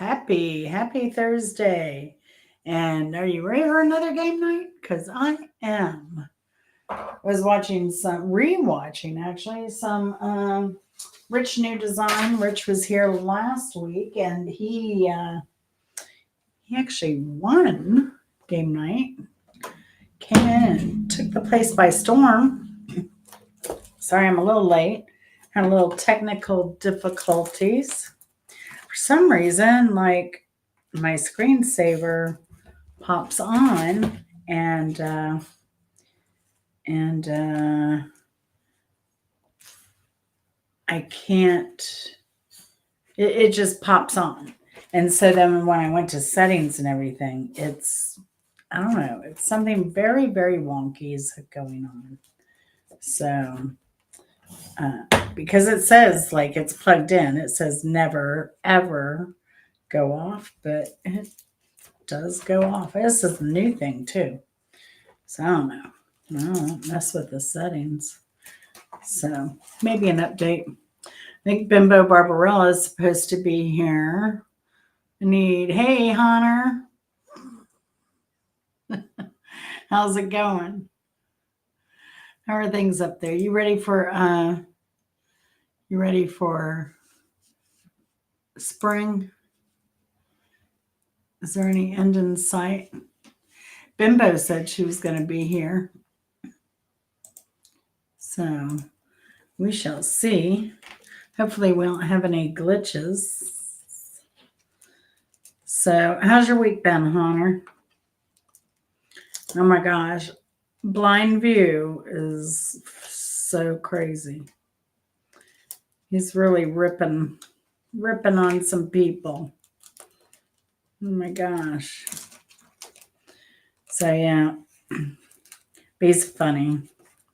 Happy Thursday. And are you ready for another game night? Because I am. I was rewatching actually, some Rich New Design. Rich was here last week and he actually won game night. Came in and took the place by storm. Sorry, I'm a little late. Had a little technical difficulties. For some reason, like my screensaver pops on and I can't. It just pops on, and so then when I went to settings and everything, I don't know. It's something very wonky is going on. So because it says like it's plugged in, it says never ever go off, but it does go off. This is a new thing too. So I don't know. I don't mess with the settings. So maybe an update. I think Bimbo Barbarella is supposed to be here. Hey, Hunter. How's it going? How are things up there? You ready for spring? Is there any end in sight? Bimbo said she was going to be here. So we shall see. Hopefully we don't have any glitches. So how's your week been, Hunter? Oh my gosh. Blind View is so crazy. He's really ripping on some people. Oh my gosh. So yeah. He's funny.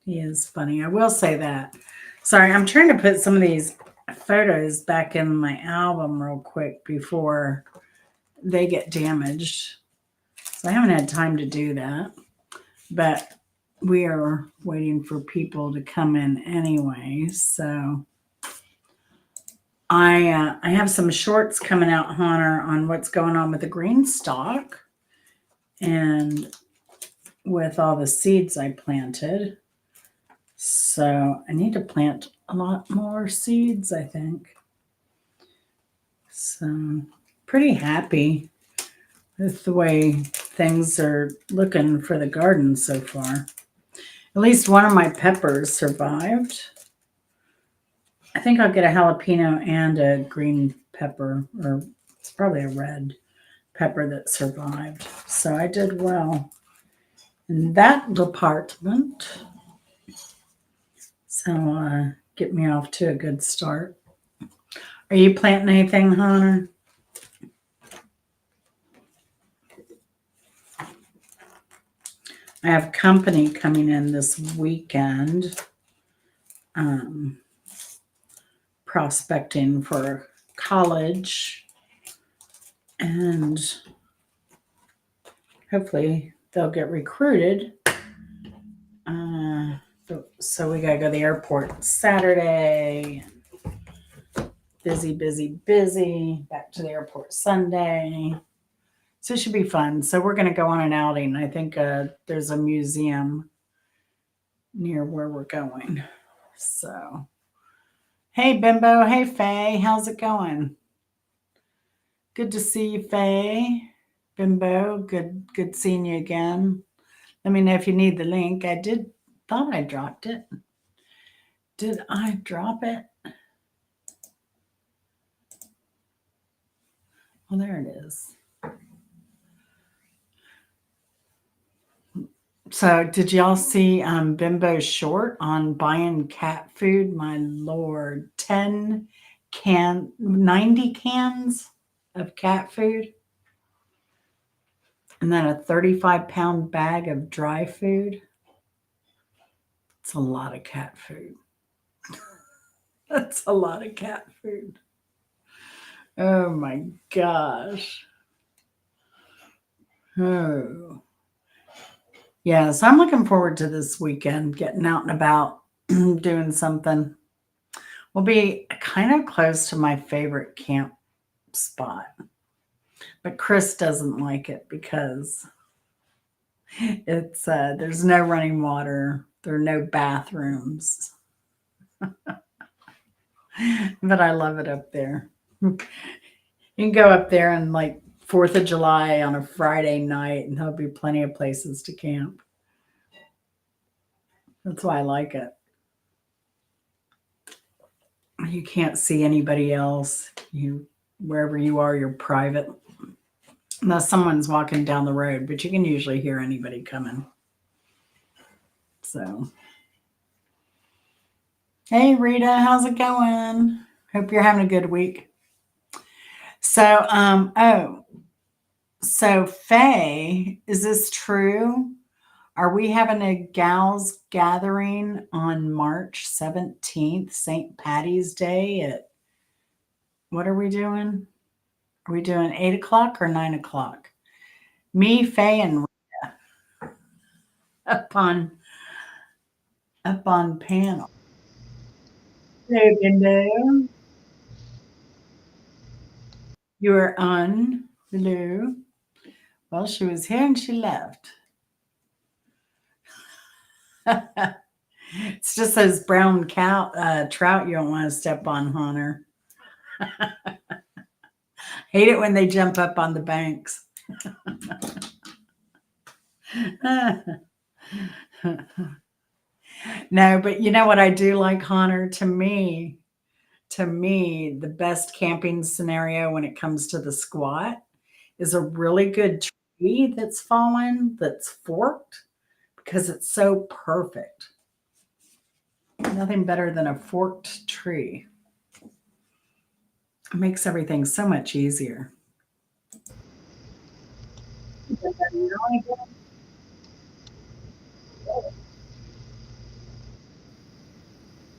He is funny. I will say that. Sorry, I'm trying to put some of these photos back in my album real quick before they get damaged. So I haven't had time to do that. But we are waiting for people to come in anyway. So I have some shorts coming out, Hunter, on what's going on with the green stalk and with all the seeds I planted. So I need to plant a lot more seeds, I think. So pretty happy with the way things are looking for the garden so far. At least one of my peppers survived. I think I'll get a jalapeno and a green pepper, or it's probably a red pepper that survived. So I did well in that department. So get me off to a good start. Are you planting anything, Hunter? I have company coming in this weekend, prospecting for college, and hopefully they'll get recruited. So we gotta go to the airport Saturday. Busy. Back to the airport Sunday. So it should be fun. So we're going to go on an outing. I think there's a museum near where we're going. So, hey, Bimbo. Hey, Faye. How's it going? Good to see you, Faye. Bimbo, good seeing you again. Let me know if you need the link. Thought I dropped it. Did I drop it? Well, there it is. So, did y'all see Bimbo's short on buying cat food? My lord, 90 cans of cat food, and then a 35-pound bag of dry food. It's a lot of cat food. That's a lot of cat food. Oh my gosh. Oh. Yeah, so I'm looking forward to this weekend, getting out and about, doing something. We'll be kind of close to my favorite camp spot. But Chris doesn't like it because it's there's no running water, there are no bathrooms. But I love it up there. You can go up there on like 4th of July on a Friday night and there'll be plenty of places to camp. That's why I like it. You can't see anybody else. You wherever you are, you're private. Unless someone's walking down the road, but you can usually hear anybody coming. So, hey Rita, how's it going? Hope you're having a good week. So, so Faye, is this true? Are we having a gals gathering on March 17th, St. Patty's Day at what are we doing? Are we doing 8 o'clock or 9 o'clock? Me, Faye, and up on panel. Hey, Bindu. You were on Hello. Well, she was here and she left. It's just those brown cow trout you don't want to step on, Hunter. Hate it when they jump up on the banks. No, but you know what I do like, Hunter? To me, the best camping scenario when it comes to the squat is a really good tree that's fallen, that's forked, because it's so perfect. Nothing better than a forked tree. It makes everything so much easier.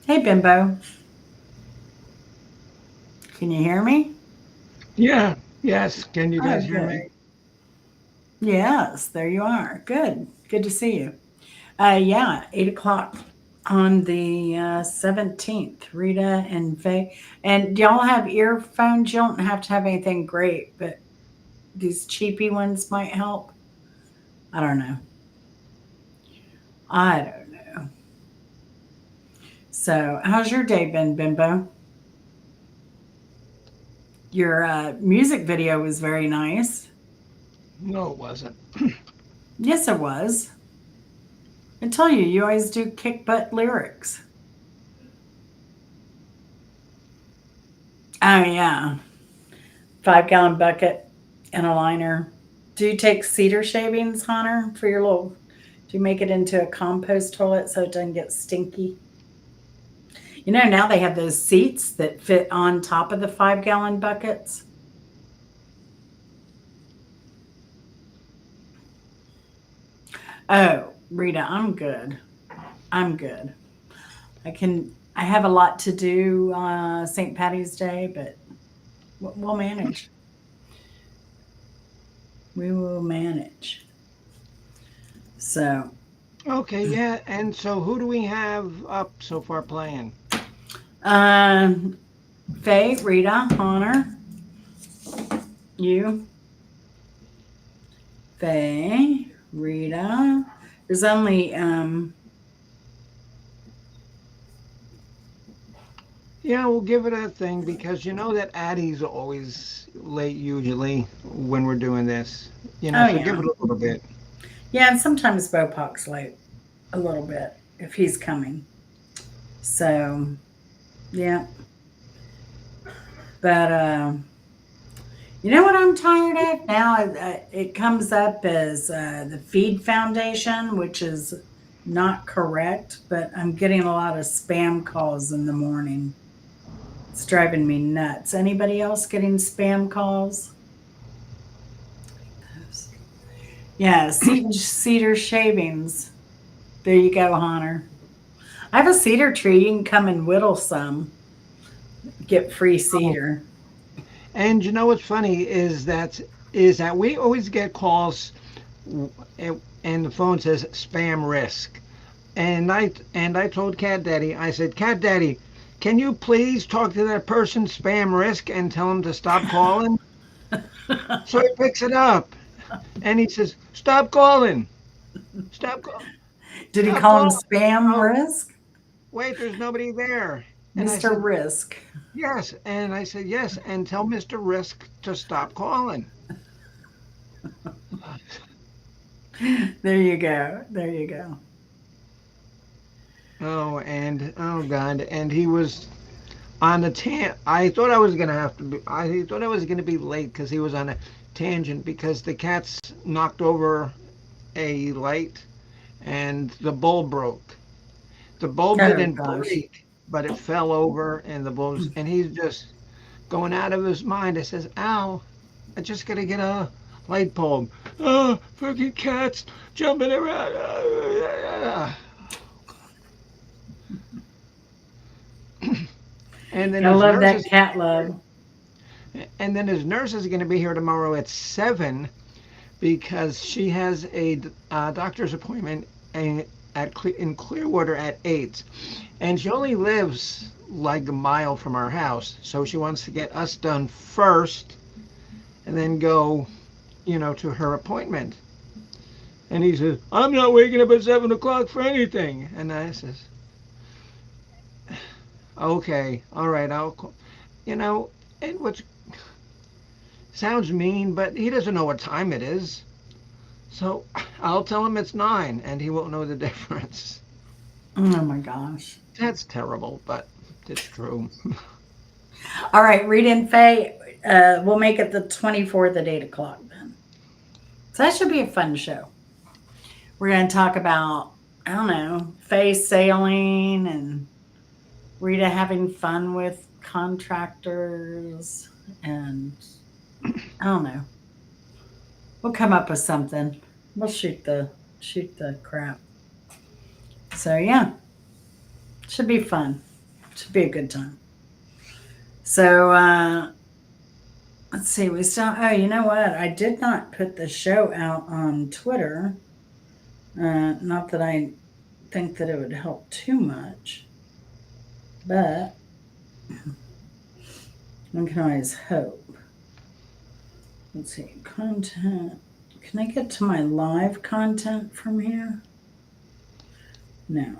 Hey, Bimbo, can you hear me? Yeah, yes. Can you Oh, guys hear good. me? Yes, there you are. Good. Good to see you. Yeah, 8 o'clock on the 17th. Rita and Faye. And do y'all have earphones? You don't have to have anything great, but these cheapy ones might help. I don't know. I don't know. So, how's your day been, Bimbo? Your music video was very nice. No, it wasn't. Yes, it was. I tell you, you always do kick butt lyrics. Oh, yeah. 5 gallon bucket and a liner. Do you take cedar shavings, Hunter, for your little? Do you make it into a compost toilet so it doesn't get stinky? You know, now they have those seats that fit on top of the 5 gallon buckets. Oh, Rita, I'm good. I'm good. I have a lot to do St. Patty's Day, but we'll manage. We will manage. So, Okay, yeah. And so who do we have up so far playing? um, Faye, Rita, Hunter, you, Faye, Rita. There's only Yeah, we'll give it a thing because you know that Addie's always late usually when we're doing this. oh So give yeah. it a little bit. Yeah, and sometimes Bopok's late a little bit if he's coming. So yeah. But you know what I'm tired of now? It comes up as the Feed Foundation, which is not correct, but I'm getting a lot of spam calls in the morning. It's driving me nuts. Anybody else getting spam calls? Yeah, cedar shavings. There you go, Hunter. I have a cedar tree. You can come and whittle some, get free Oh, cedar. and you know what's funny is that we always get calls and the phone says spam risk. And I told Cat Daddy, I said, Cat Daddy, can you please talk to that person spam risk and tell him to stop calling? So he picks it up and he says, "Stop calling. Stop call. Did he Stop call him calling." spam Oh, risk? wait, there's nobody there. And I Mr. said, Risk. "Yes." And I said, "Yes." And tell Mr. Risk to stop calling. There you go. There you go. Oh, and oh God, and he was on a I thought I was gonna have to be. I thought I was gonna be late because he was on a tangent because the cats knocked over a light and the bulb broke. The bulb Oh didn't gosh. break, but it fell over and the bulbs. And he's just going out of his mind. I says, "Ow! I just gotta get a light bulb." Oh, fucking cats jumping around. And then I his love nurse that is cat love. and then his nurse is going to be here tomorrow at 7 because she has a doctor's appointment in Clearwater at 8, and she only lives like a mile from our house, so she wants to get us done first and then go, to her appointment. And he says, "I'm not waking up at 7 o'clock for anything." And I says, "Okay, all right, I'll call." You know, and what sounds mean, but he doesn't know what time it is. So I'll tell him it's 9 and he won't know the difference. Oh my gosh. That's terrible, but it's true. All right, Rita and Faye, we'll make it the 24th at 8 o'clock then. So that should be a fun show. We're going to talk about, I don't know, Faye sailing and Rita having fun with contractors. And I don't know. We'll come up with something. We'll shoot the crap. So yeah, should be fun. Should be a good time. So let's see. We still. Oh, you know what? I did not put the show out on Twitter. Not that I think that it would help too much, but one can always hope. Let's see. Content. Can I get to my live content from here? No.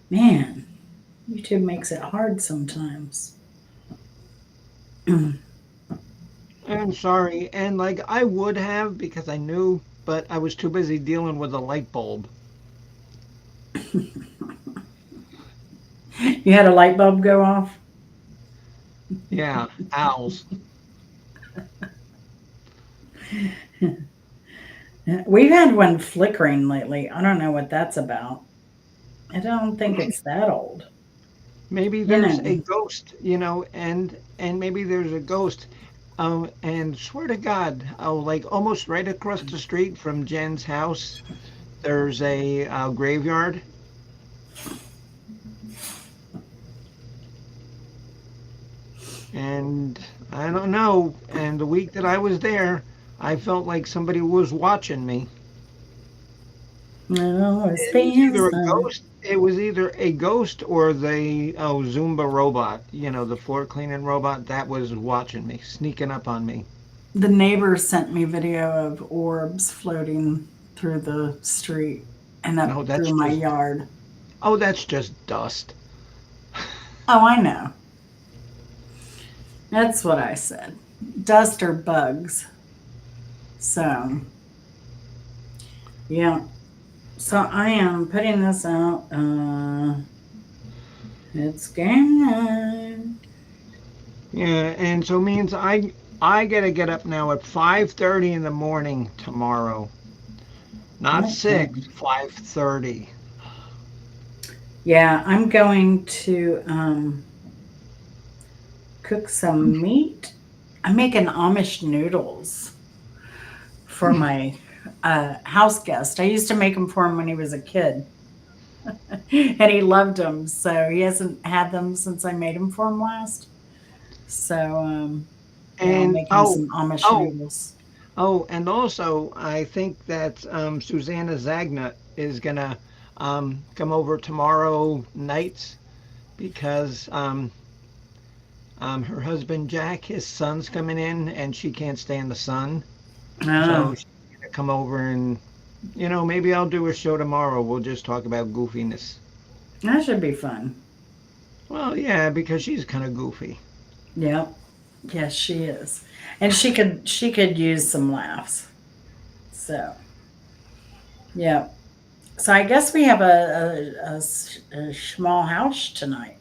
Man, YouTube makes it hard sometimes. I'm sorry. And like I would have because I knew, but I was too busy dealing with a light bulb. You had a light bulb go off? Yeah, owls. We've had one flickering lately. I don't know what that's about. I don't think it's that old. Maybe You there's a know, ghost, and maybe there's a ghost. And swear to God, like almost right across the street from Jen's house, there's a graveyard. And I don't know. And the week that I was there, I felt like somebody was watching me. no, it's It was being either a sun. ghost. It was either a ghost or the Zumba robot. The floor cleaning robot that was watching me, sneaking up on me. The neighbor sent me video of orbs floating through the street and up No, through my yard. that's just dust. Oh, I know. That's what I said. Dust or bugs. So, yeah. So I am putting this out. It's game night. Yeah, and so means I gotta get up now at 5:30 in the morning tomorrow. Not Okay. 6, 5:30. Yeah, I'm going to cook some meat. I'm making Amish noodles for my house guest. I used to make them for him when he was a kid, and he loved them. So he hasn't had them since I made them for him last. So yeah, I'll And make him some Amish oh, noodles. and also I think that Susanna Zagna is gonna come over tomorrow night because Her husband Jack, his son's coming in, and she can't stand the sun, Oh, so she's gonna come over and maybe I'll do a show tomorrow. We'll just talk about goofiness. that should be fun. Well, yeah, because she's kind of goofy. Yep. Yes, she is. And she could use some laughs. So, yeah. So I guess we have a small house tonight.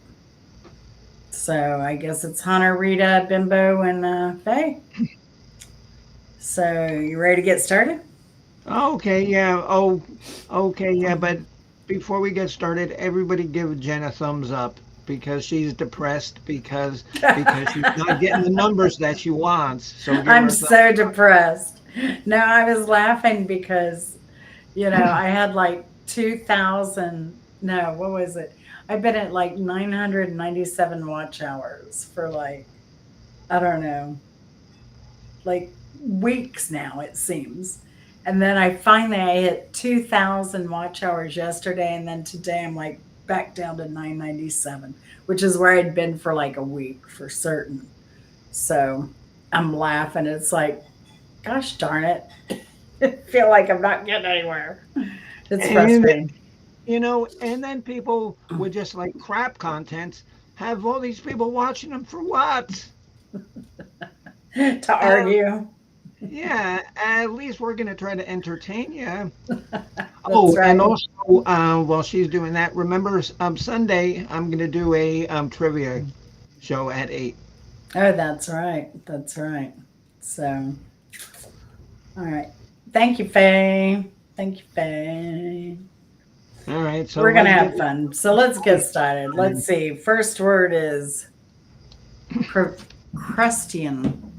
So I guess it's Hunter, Rita, Bimbo, and Faye. So you ready to get started? Okay, yeah. Oh, okay, yeah. But before we get started, everybody give Jen a thumbs up because she's depressed because she's not getting the numbers that she wants. So give I'm her a thumbs so depressed. No, I was laughing because, I had like 2,000. No, what was it? I've been at like 997 watch hours for like, I don't know, like weeks now, it seems. And then I hit 2,000 watch hours yesterday. And then today I'm like back down to 997, which is where I'd been for like a week for certain. So I'm laughing. It's like, gosh darn it. I feel like I'm not getting anywhere. It's and frustrating. and then people with just like crap content have all these people watching them for what? To Uh, argue. yeah, at least we're gonna try to entertain you. That's Oh, and right. also, while she's doing that, remember, Sunday I'm gonna do a trivia show at 8. Oh, that's right. That's right. So, all right. Thank you, Faye. Thank you, Faye. All right, so We're going to let's get have fun. So let's get started. Let's started. see. First word is crustian.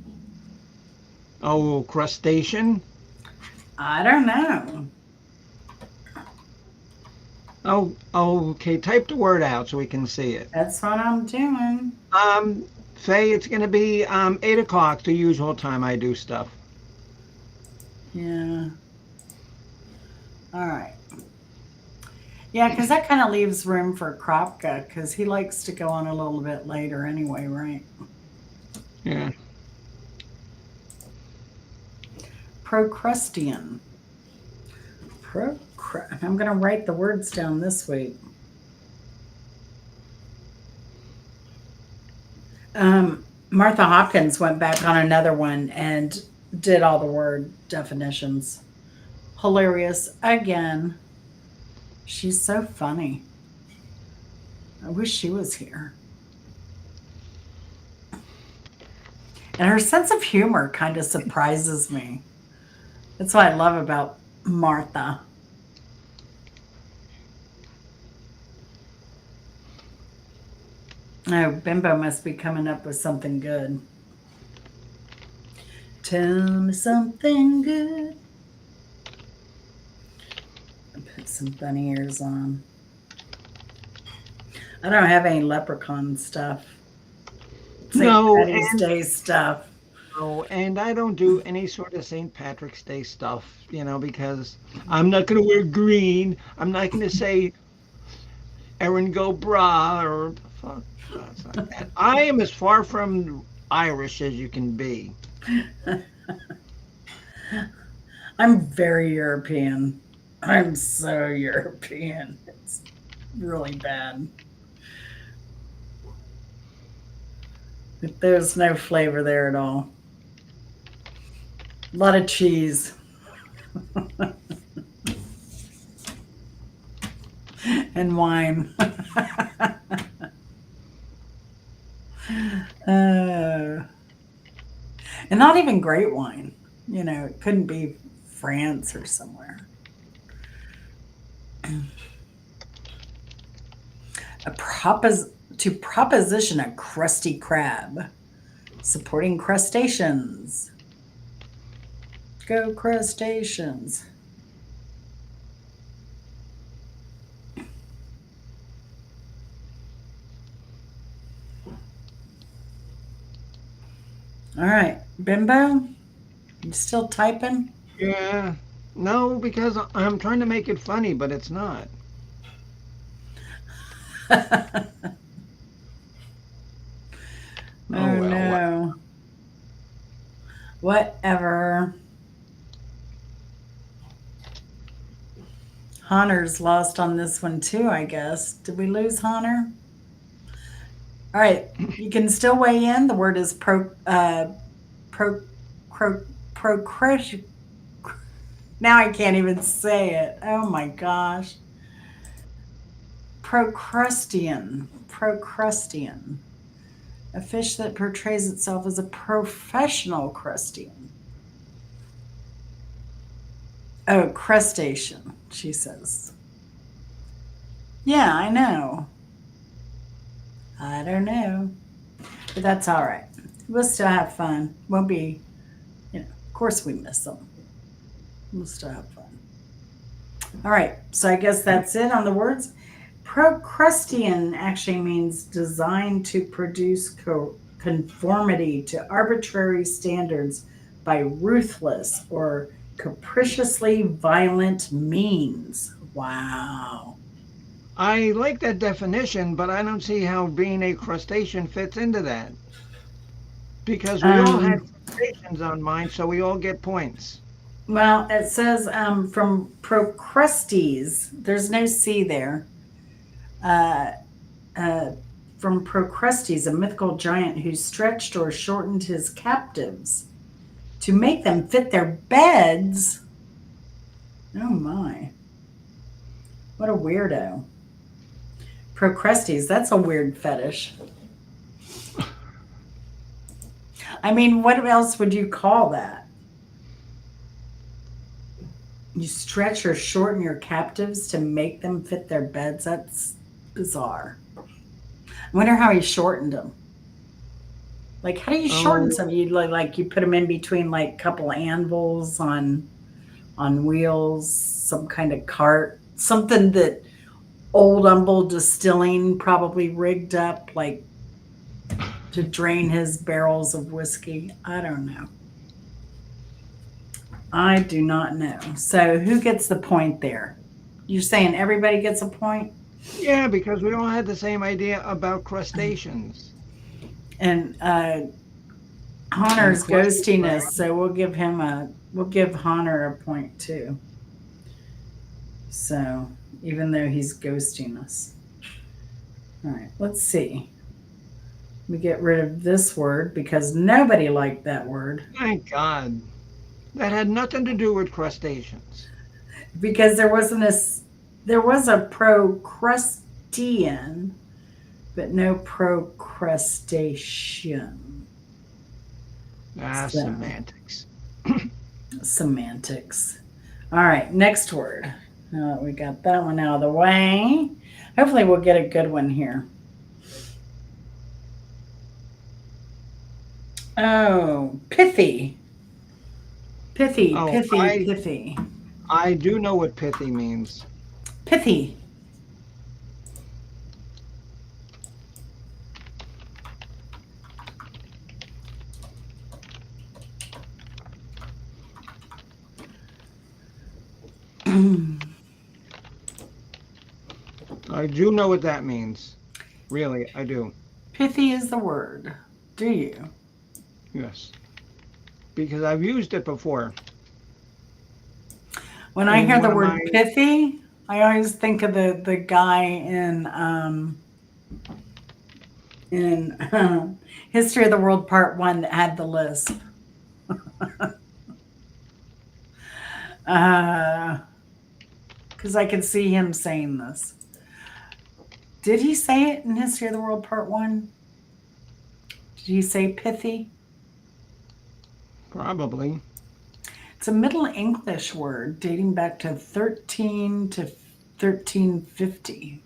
Oh, crustacean. I don't know. Oh, okay. Type the word out so we can see it. That's what I'm doing. Faye, it's gonna be 8 o'clock, the usual time I do stuff. Yeah. All right. Yeah, because that kind of leaves room for Kropka because he likes to go on a little bit later anyway, right? Yeah. Procrustean. I'm going to write the words down this week. Martha Hopkins went back on another one and did all the word definitions. Hilarious again. She's so funny. I wish she was here. And her sense of humor kind of surprises me. That's what I love about Martha. Oh, Bimbo must be coming up with something good. Tell me something good. I'll put some bunny ears on. I don't have any leprechaun stuff. St. No, Patty's Day stuff. and I don't do any sort of St. Patrick's Day stuff, because I'm not gonna wear green. I'm not gonna say Erin go bra or fuck. That's not that. I am as far from Irish as you can be. I'm very European. I'm so European. It's really bad. There's no flavor there at all. A lot of cheese and wine. uh, and not even great wine. It couldn't be France or somewhere. To proposition a crusty crab, supporting crustaceans. Go crustaceans. All right, Bimbo, you still typing? Yeah. No, because I'm trying to make it funny, but it's not. Oh Oh well. no. Whatever. Hunter's lost on this one too, I guess. Did we lose Hunter? All right. You can still weigh in. The word is pro pro procrust. Now I can't even say it. Oh my gosh. Procrustean. Procrustean. A fish that portrays itself as a professional crustacean. Oh, crustacean, she says. Yeah, I know. I don't know. But that's all right. We'll still have fun. Won't be, of course we miss them. We'll still have fun. All right. So I guess that's it on the words. Procrustean actually means designed to produce conformity to arbitrary standards by ruthless or capriciously violent means. Wow. I like that definition, but I don't see how being a crustacean fits into that. Because we all had Um, crustaceans on mine, so we all get points. well, it says from Procrustes, there's no C there. Uh, uh, from Procrustes, a mythical giant who stretched or shortened his captives to make them fit their beds. Oh my. What a weirdo. Procrustes, that's a weird fetish. I mean, what else would you call that? You stretch or shorten your captives to make them fit their beds? That's bizarre. I wonder how he shortened them. Like, how do you shorten Oh, some? You like you put them in between like a couple anvils on wheels, some kind of cart, something that old Humble Distilling probably rigged up like to drain his barrels of whiskey. I don't know. I do not know. So who gets the point there? You're saying everybody gets a point? yeah, because we all had the same idea about crustaceans. And And Hunter's ghosting crusty. us, so we'll give Hunter a point too. So even though he's ghosting us. All right, let's see. We get rid of this word because nobody liked that word. Thank God. That had nothing to do with crustaceans. Because there was a procrustean, but no procrustation. Ah, So semantics. semantics. All right, next word. Now that we got that one out of the way, hopefully we'll get a good one here. Oh, pithy. Pithy, Oh, pithy, pithy. I do know what pithy means. Pithy. I do know what that means. Really, I do. Pithy is the word. Do you? Yes. Because I've used it before. When I In hear one the of my word pithy, I always think of the guy in History of the World Part One that had the lisp. Because I could see him saying this. Did he say it in History of the World Part One? Did he say pithy? probably. It's a Middle English word dating back to 1350.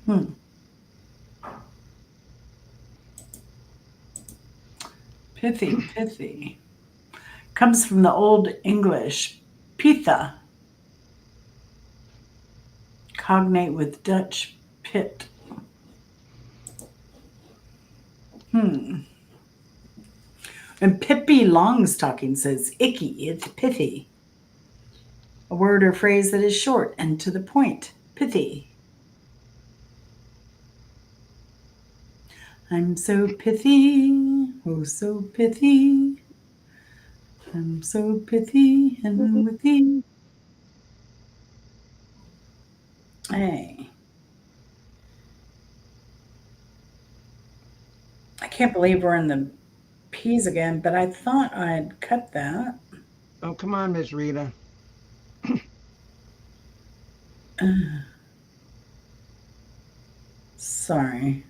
Hmm. Pithy, pithy. Comes from the Old English pitha, cognate with Dutch pit. Hmm. And Pippi Longstocking says, icky, it's pithy. A word or phrase that is short and to the point. Pithy. I'm so pithy, oh so pithy. I'm so pithy and withy. Hey, I can't believe we're in the P's again, but I thought I'd cut that. Oh, come on, Miss Rita. Sorry,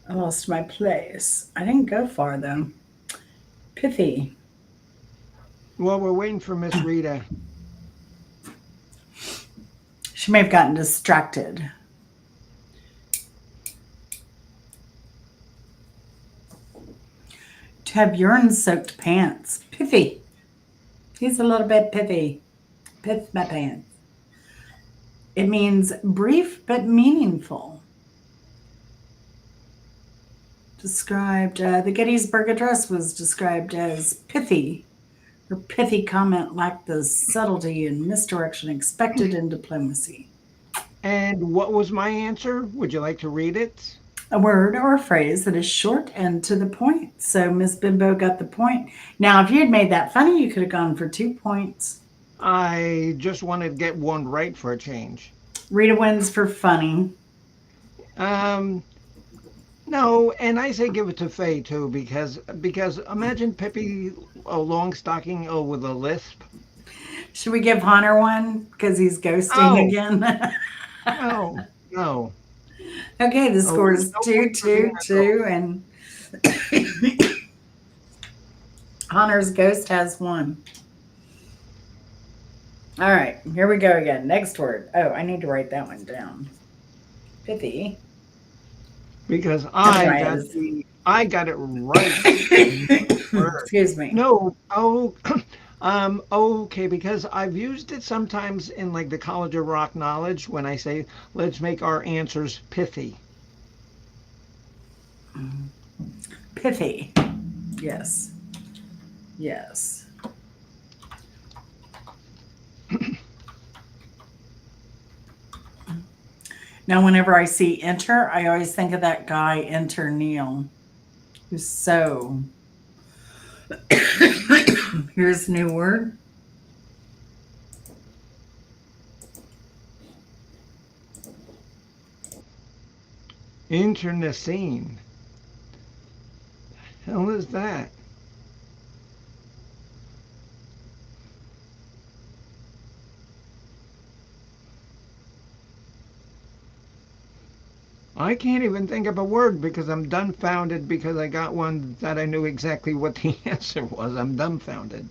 I lost my place. I didn't go far though. Pithy. Well, we're waiting for Miss Rita. She may have gotten distracted. To have urine soaked pants. Pithy. He's a little bit pithy. Pith my pants. It means brief but meaningful. Described, the Gettysburg Address was described as pithy. Her pithy comment lacked the subtlety and misdirection expected in diplomacy. And what was my answer? Would you like to read it? A word or a phrase that is short and to the point. So Miss Bimbo got the point. Now, if you had made that funny, you could have gone for 2 points. I just wanted to get one right for a change. Rita wins for funny. No, and I say give it to Faye too because imagine Pippi a long stocking with a lisp. Should we give Hunter one because he's ghosting Oh. again? No, no. Okay, the score is no 2, point for 2, being a 2, and Hunter's ghost has 1. All right, here we go again. Next word. Oh, I need to write that one down. Pithy. Because Right. I got it right. Excuse me. No, okay, because I've used it sometimes in like the College of Rock Knowledge when I say let's make our answers pithy. Pithy. Yes. Yes. Now, whenever I see enter, I always think of that guy, Enter Neil, who's so. Here's a new word. Internecine. Hell is that? I can't even think of a word because I'm dumbfounded because I got one that I knew exactly what the answer was. I'm dumbfounded.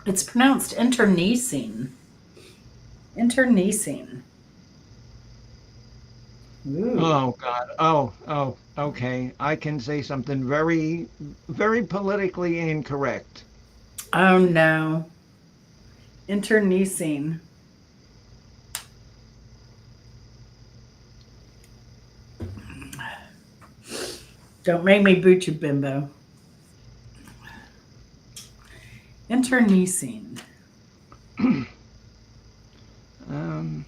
It's pronounced internecine. Internecine. Ooh. Oh God. Oh, okay. I can say something very, very politically incorrect. Oh no. Internecine. Don't make me boot you, Bimbo. Internecine. Um,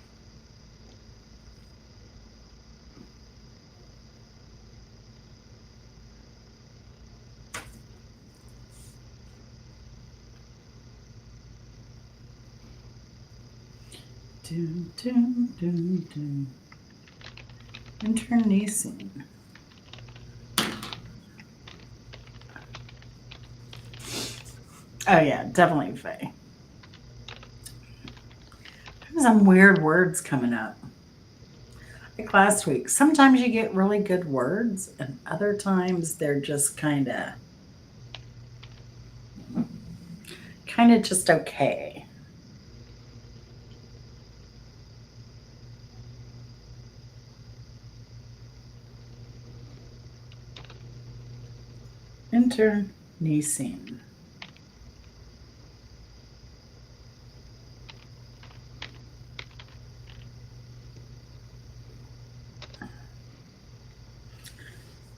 Dun, dun, dun, dun. Internecine. Oh yeah, definitely Faye. There's some weird words coming up. Like last week, sometimes you get really good words, and other times they're just kind of just okay. Internecine.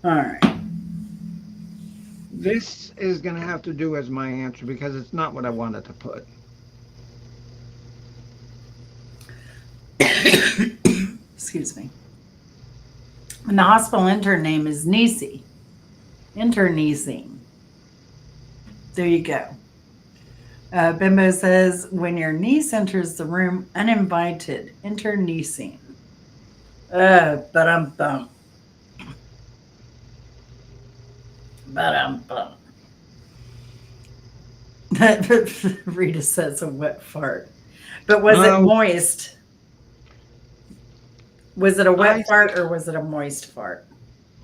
All right. This is going to have to do as my answer because it's not what I wanted to put. Excuse me. And the hospital intern name is Nisi. Internecine. There you go. Bimbo says, when your niece enters the room uninvited, internecine. But-um-bum. But-um-bum. Rita says a wet fart. But was it moist? Was it a wet fart or was it a moist fart?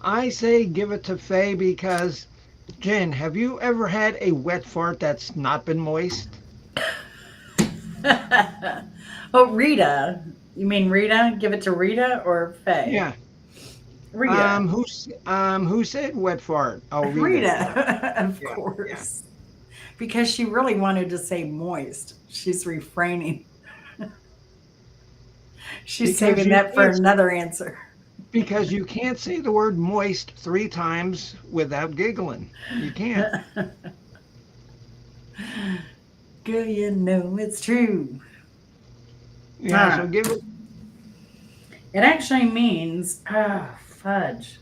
I say give it to Faye because, Jen, have you ever had a wet fart that's not been moist? Oh, Rita. You mean Rita? Give it to Rita or Faye? Yeah. Rita. Who said wet fart? Oh, Rita. Rita, of course. Yeah. Because she really wanted to say moist. She's refraining. She's saving that for another answer. Because you can't say the word moist 3 times without giggling. You can't. Girl, you know it's true. Yeah, so give it. It actually means, fudge.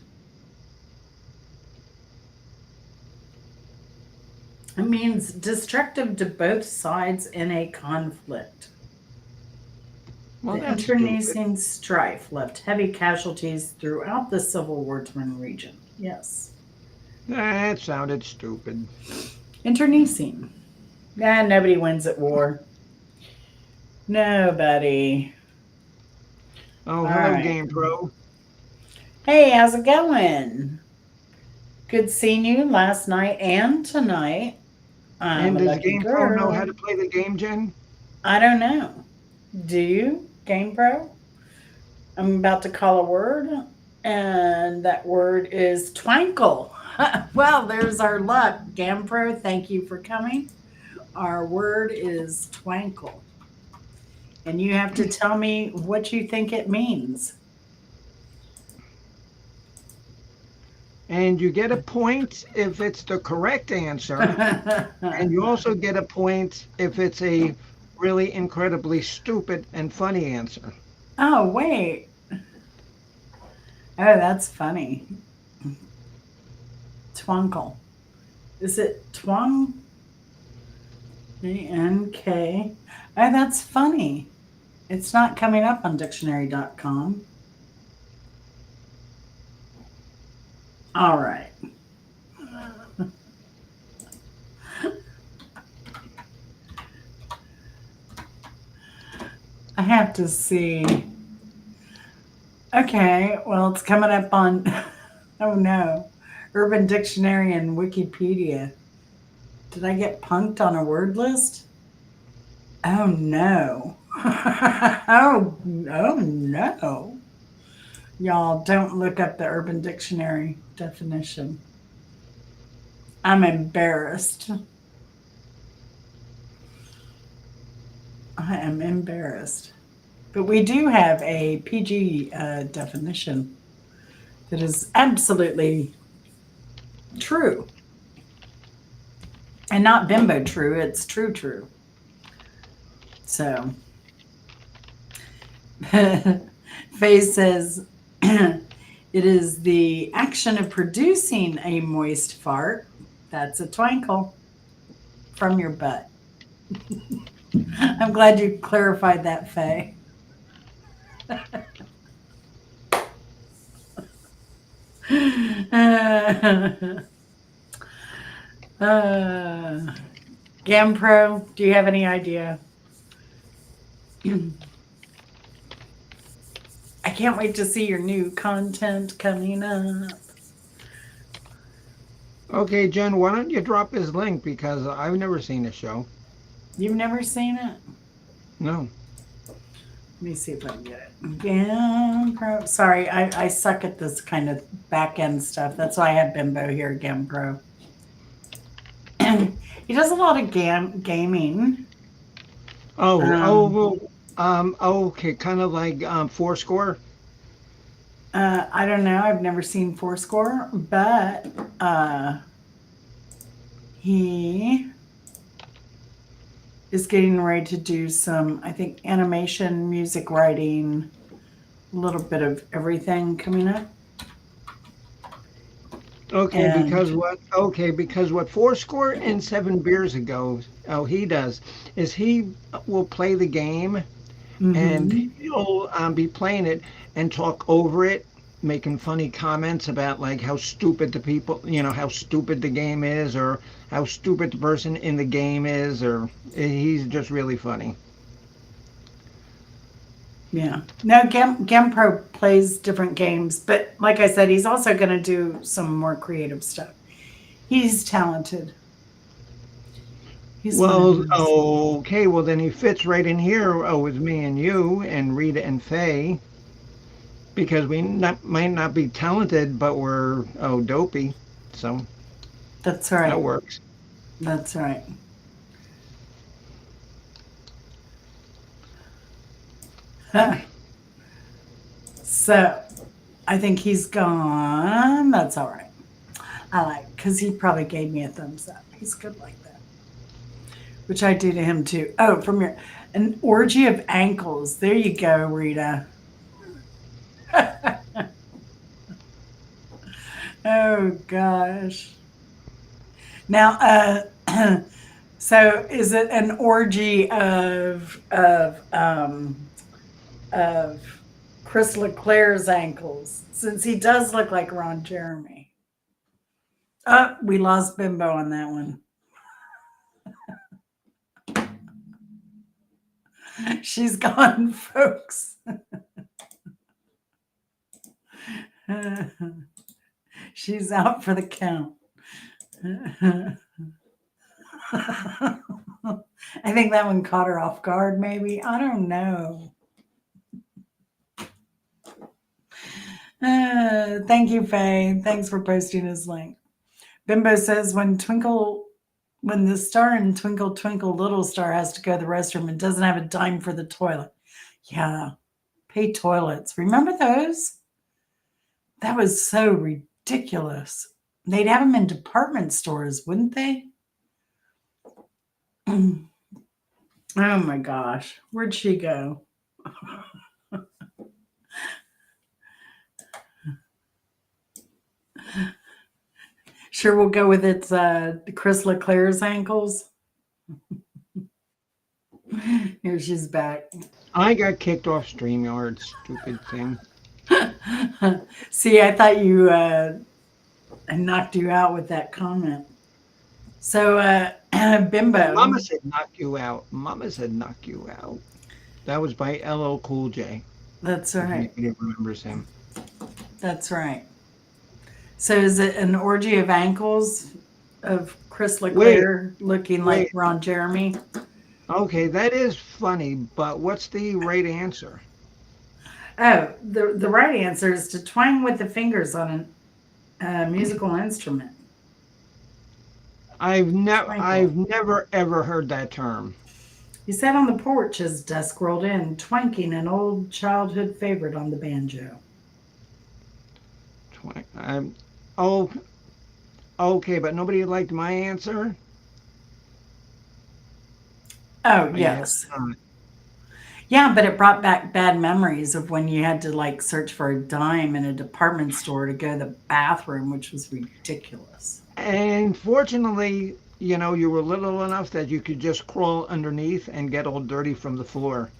It means destructive to both sides in a conflict. Well, the internecine strife left heavy casualties throughout the Civil War-torn region. Yes. That sounded stupid. Internecine. Nobody wins at war. Nobody. Oh, hello, right. Game Pro. Hey, how's it going? Good seeing you last night and tonight. And does Game Pro know how to play the game, Jen? I don't know. Do you, Game Pro? I'm about to call a word, and that word is twinkle. Well, there's our luck. Game Pro, thank you for coming. Our word is twinkle. And you have to tell me what you think it means. And you get a point if it's the correct answer. And you also get a point if it's a really incredibly stupid and funny answer. Oh, wait. Oh, that's funny. Twinkle. Is it twang? A-N-K. Oh, that's funny. It's not coming up on dictionary.com. All right. I have to see. Okay, well, it's coming up on, oh no, Urban Dictionary and Wikipedia. Did I get punked on a word list? Oh no. Oh no. Y'all don't look up the Urban Dictionary definition. I'm embarrassed. I am embarrassed. But we do have a PG definition that is absolutely true. And not bimbo true, it's true. So, Faye says, it is the action of producing a moist fart. That's a twinkle from your butt. I'm glad you clarified that, Faye. Gampro, do you have any idea? I can't wait to see your new content coming up. Okay, Jen, why don't you drop his link because I've never seen the show. You've never seen it? No. Let me see if I can get it. Gampro. Sorry, I suck at this kind of back end stuff. That's why I had Bimbo here, Gampro. He does a lot of gaming. Okay, kind of like Fourscore. I don't know. I've never seen Fourscore, but he is getting ready to do some, I think, animation, music writing, a little bit of everything coming up. Okay, And because what fourscore and seven beers ago, he does is he will play the game and hmm he'll be playing it and talk over it, making funny comments about like how stupid the people, how stupid the game is, or how stupid the person in the game is, or he's just really funny. yeah. No, GamePro plays different games, but like I said, he's also going to do some more creative stuff. He's talented. He's one of Well, those. okay, well then he fits right in here with me and you and Rita and Faye because might not be talented, but we're dopey, so That's that right. works. That's right. So I think he's gone. That's all right. I like because he probably gave me a thumbs up. He's good like that, which I do to him too. Oh, from your an orgy of ankles. There you go, Rita. Oh gosh. Now, so is it an orgy of Chris Leclerc's ankles? Since he does look like Ron Jeremy. Oh, we lost Bimbo on that one. She's gone, folks. She's out for the count. I think that one caught her off guard, maybe. I don't know. Thank you, Faye. Thanks for posting his link. Bimbo says when the star in Twinkle Twinkle Little Star has to go to the restroom and doesn't have a dime for the toilet. Yeah, pay toilets. Remember those? That was so ridiculous. They'd have them in department stores, wouldn't they? Oh my gosh. Where'd she go? Sure, we'll go with it's Chris Leclerc's ankles. Here she's back. I got kicked off StreamYard, stupid thing. See, I thought you I knocked you out with that comment. So, Mama Bimbo, said knock you out. Mama said knock you out. That was by LL Cool J, that's if right. anybody remembers him. That's right. So, is it an orgy of ankles of Chris Wait, Leclerc looking like wait. Ron Jeremy? Okay, that is funny, but what's the right answer? Oh, the right answer is to twang with the fingers on a musical instrument. I've Twinkle. never ever heard that term. He sat on the porch as dusk rolled in, twanking an old childhood favorite on the banjo. I'm, oh, okay, but nobody liked my answer. Oh, I guess yes. not. Yeah, but it brought back bad memories of when you had to like search for a dime in a department store to go to the bathroom, which was ridiculous. And fortunately, you were little enough that you could just crawl underneath and get all dirty from the floor.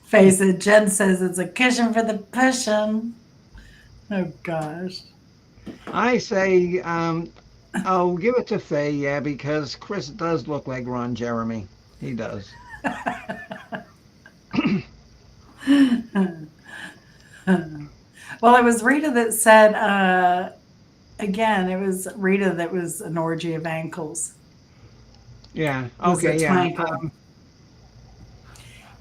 Face it, Jen says it's a cushion for the pushing. Oh gosh. I say, oh, give it to Faye, yeah, because Chris does look like Ron Jeremy. He does. Well, it was Rita that said, again, it was Rita that was an orgy of ankles. Yeah. It was a Okay. Yeah. twinkle.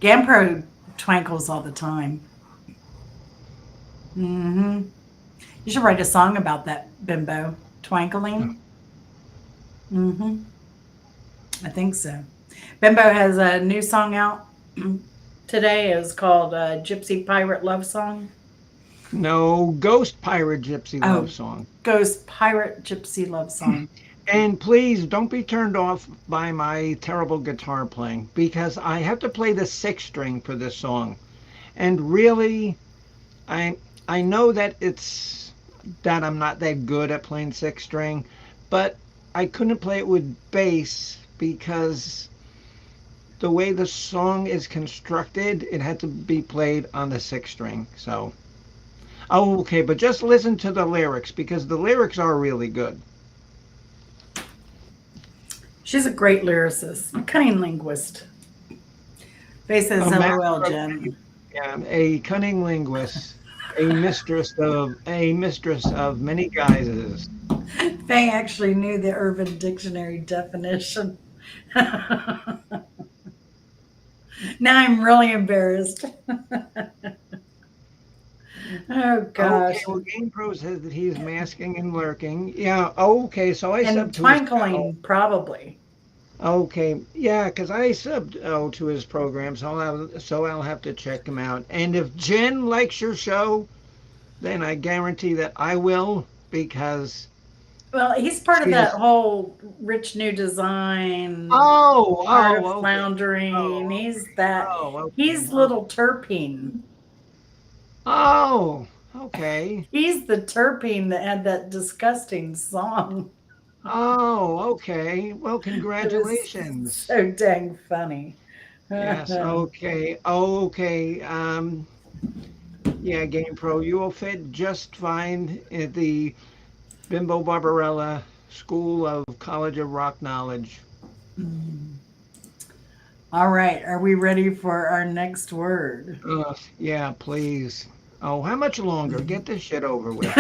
Gampro twinkles all the time. You should write a song about that, Bimbo. Twinkling. I think so. Bimbo has a new song out today. It's called Gypsy Pirate Love Song. No, Ghost Pirate Gypsy Love Oh, Song. Ghost Pirate Gypsy Love Song. And please don't be turned off by my terrible guitar playing because I have to play the sixth string for this song. And really, I I know that I'm not that good at playing sixth string, but I couldn't play it with bass because the way the song is constructed, it had to be played on the sixth string. So, oh, okay, but just listen to the lyrics because the lyrics are really good. She's a great lyricist, cunning linguist. Faye A says, master LOL, of Jen. yeah, a cunning linguist, a mistress of many guises. Faye actually knew the Urban Dictionary definition. Now I'm really embarrassed. Oh, Okay, gosh. well, Game Pro says that he's masking and lurking. Yeah, okay, so I And subbed to his. Oh, twinkling, probably. okay, yeah, because I subbed to his program, so I'll have to check him out. And if Jen likes your show, then I guarantee that I will because Well, he's part of she that is. whole rich new design, Oh, art of oh, okay. floundering. Oh, He's okay. that. Oh, okay. He's Oh, little terpene. oh, okay. He's the terpene that had that disgusting song. Oh, okay. Well, It was congratulations. so dang funny. Yes, okay. Okay. Yeah, Game Pro, you will fit just fine at the Bimbo Barbarella School of College of Rock Knowledge. All right, are we ready for our next word? Yeah, please. Oh, how much longer? Get this shit over with.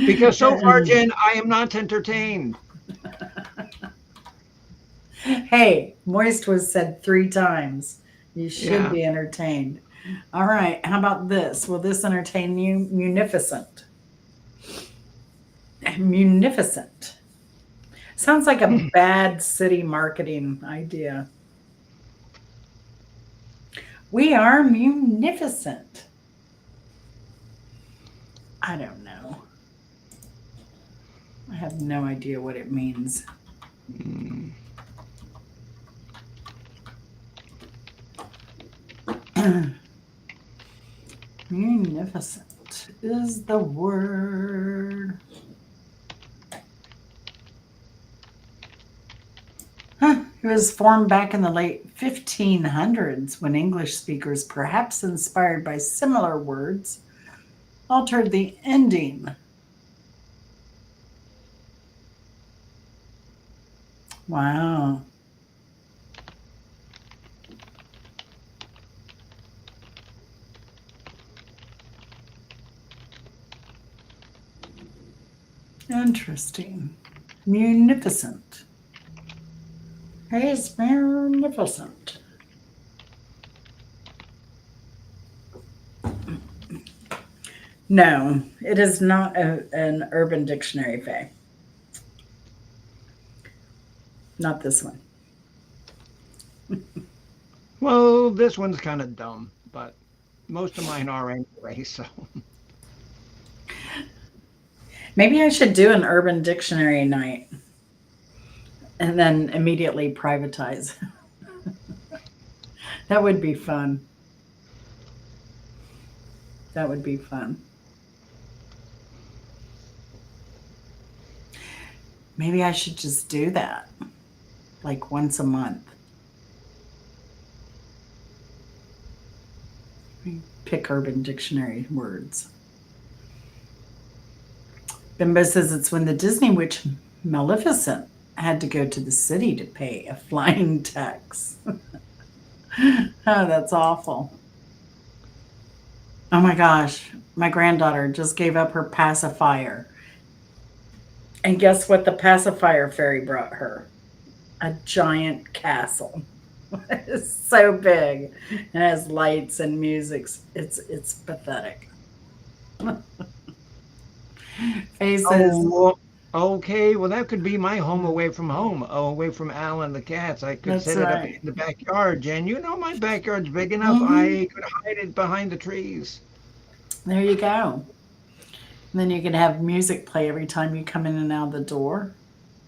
Because so far, Jen, I am not entertained. Hey, moist was said 3 times. You should Yeah. be entertained. All right, how about this? Will this entertain you? Munificent. Munificent. Sounds like a bad city marketing idea. We are munificent. I don't know. I have no idea what it means. Mm, Munificent is the word. Huh. It was formed back in the late 1500s when English speakers, perhaps inspired by similar words, altered the ending. Wow. Interesting. Munificent. He's magnificent. No, it is not an urban dictionary, Faye. Not this one. well, this one's kind of dumb, but most of mine are anyway, so. Maybe I should do an urban dictionary night and then immediately privatize. That would be fun. That would be fun. Maybe I should just do that like once a month. Pick urban dictionary words. Bimbo says it's when the Disney witch Maleficent had to go to the city to pay a flying tax. Oh, that's awful. Oh my gosh, my granddaughter just gave up her pacifier. And guess what the pacifier fairy brought her? A giant castle. It's so big and has lights and music. It's pathetic. Faces. Oh, okay. Well, that could be my home away from home. Oh, away from Al and the cats. I could That's set it up right. in the backyard, Jen. You know my backyard's big enough. Hmm. I could hide it behind the trees. There you go. And then you can have music play every time you come in and out of the door.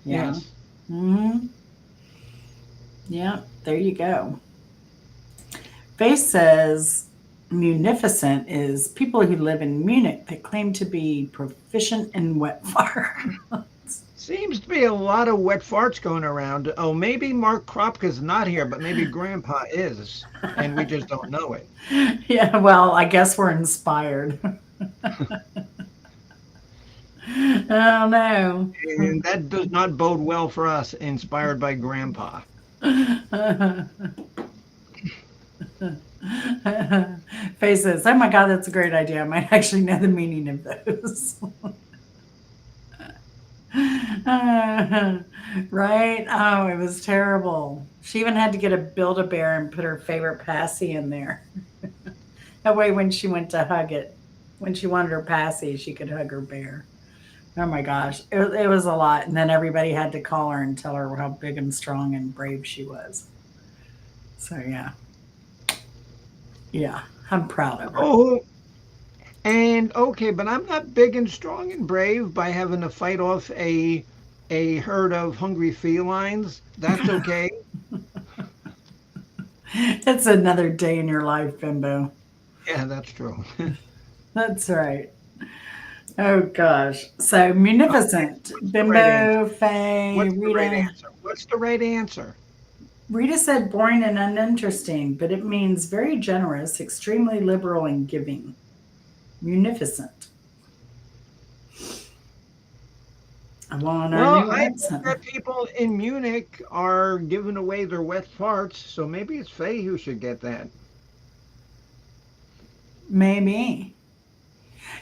Yeah. Yes. Hmm. Yeah. There you go. Faith says munificent is people who live in Munich that claim to be proficient in wet fart. Seems to be a lot of wet farts going around. Oh, maybe Mark Kropka's not here, but maybe Grandpa is, and we just don't know it. Yeah, well, I guess we're inspired. Oh no. And that does not bode well for us, inspired by Grandpa. Faith says, "Oh my God, that's a great idea. I might actually know the meaning of those." Right? Oh, it was terrible. She even had to get a Build a Bear and put her favorite passy in there. That way, when she went to hug it, when she wanted her passy, she could hug her bear. Oh my gosh, it was a lot. And then everybody had to call her and tell her how big and strong and brave she was. So, yeah, yeah, I'm proud of her. Oh, and okay, but I'm not big and strong and brave by having to fight off a herd of hungry felines. That's okay. It's another day in your life, Bimbo. Yeah, that's true. That's right. Oh gosh. So Okay, munificent. what's the right answer? Bimbo, Faye, What's the right Rita. answer? What's the right answer? Rita said boring and uninteresting, but it means very generous, extremely liberal and giving. Munificent. I want our Well, new I think accent. that people in Munich are giving away their wet farts, so maybe it's Faye who should get that. Maybe.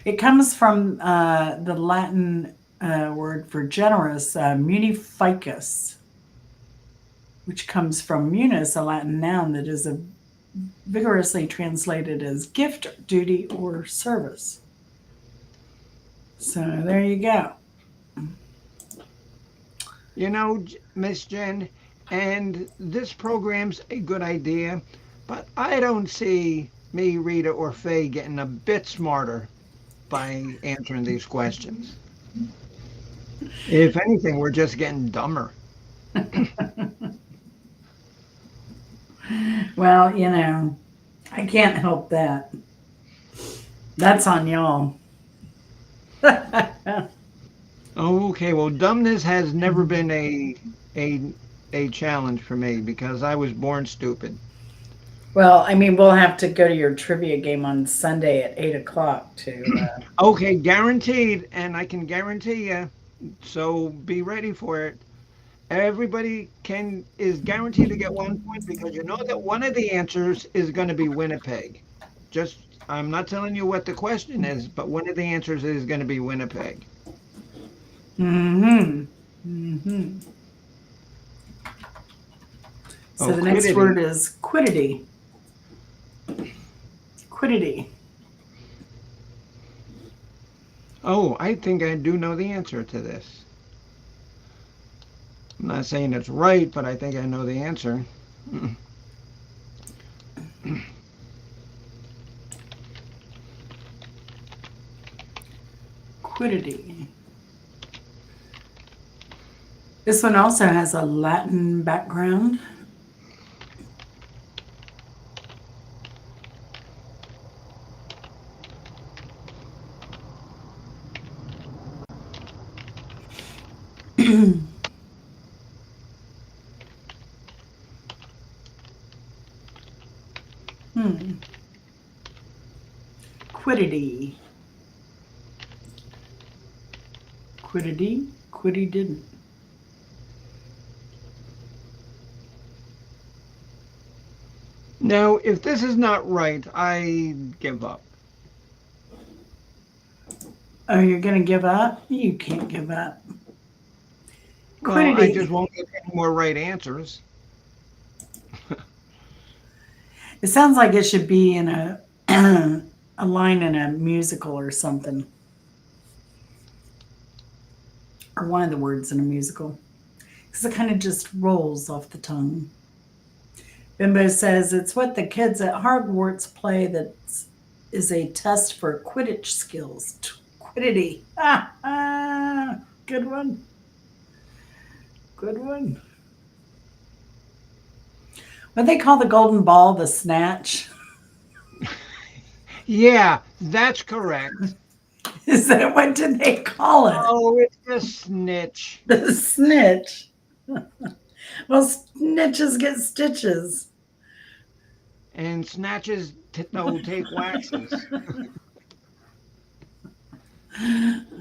It comes from the Latin word for generous, munificus, which comes from munus, a Latin noun that is vigorously translated as gift, duty, or service. So there you go. Miss Jen, and this program's a good idea, but I don't see me, Rita, or Faye getting a bit smarter by answering these questions. If anything, we're just getting dumber. Well, I can't help that. That's on y'all. Okay, well, dumbness has never been a a challenge for me because I was born stupid. Well, I mean, we'll have to go to your trivia game on Sunday at 8 o'clock to. Okay, guaranteed, and I can guarantee you. So be ready for it. Everybody can is guaranteed to get 1 point because you know that one of the answers is going to be Winnipeg. Just I'm not telling you what the question is, but one of the answers is going to be Winnipeg. Mm-hmm. Mm-hmm. So Oh, the next word quiddity. is quiddity. Quiddity. Oh, I think I do know the answer to this. I'm not saying it's right, but I think I know the answer. Quiddity. This one also has a Latin background. Hmm. Quiddity. Quiddity. Quiddy didn't. Now, if this is not right, I give up. Oh, you're going to give up? You can't give up. Well, I Quiddity. just won't get any more right answers. It sounds like it should be in a a line in a musical or something, or one of the words in a musical, because it kind of just rolls off the tongue. Bimbo says it's what the kids at Hogwarts play that is a test for Quidditch skills. Quiddity. Good one. Good one. What they call the golden ball, the snatch. Yeah, that's correct. Is that what did they call it? Oh, it's a snitch. The snitch. Well, snitches get stitches. And snatches no take waxes.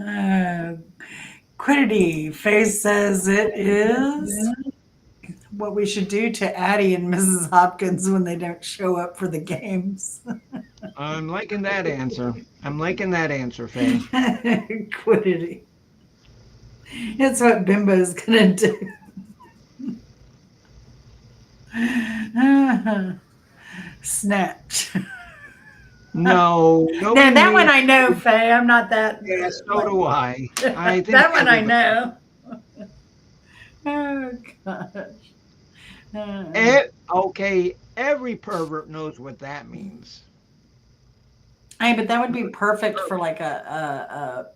Uh, Quiddity. Face says it is what we should do to Addie and Mrs. Hopkins when they don't show up for the games. I'm liking that answer. I'm liking that answer, Faye. Quiddity. It's what Bimbo's gonna do. Snatch. No, No, nobody that one made. I know, Faye. I'm not that. Yeah, so do I. I think That one I everybody. know. Oh gosh. Okay, every pervert knows what that means. Hey, but that would be perfect for like a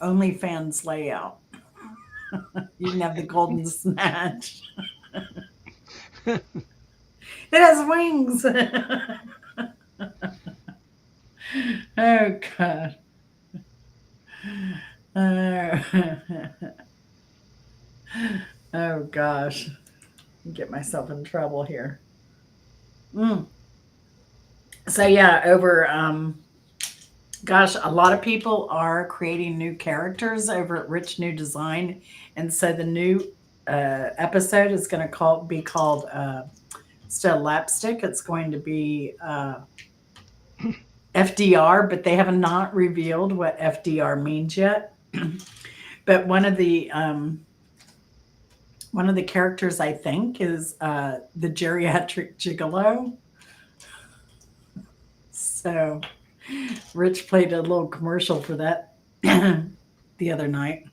OnlyFans layout. You can have the golden snatch. It has wings. Oh god. Oh, oh gosh. Get myself in trouble here. Mm. So yeah, over gosh, a lot of people are creating new characters over at Rich New Design, and so the new episode is going to be called instead of Lapstick, it's going to be FDR, but they have not revealed what FDR means yet. But one of the characters I think is the geriatric gigolo. So Rich played a little commercial for that the other night.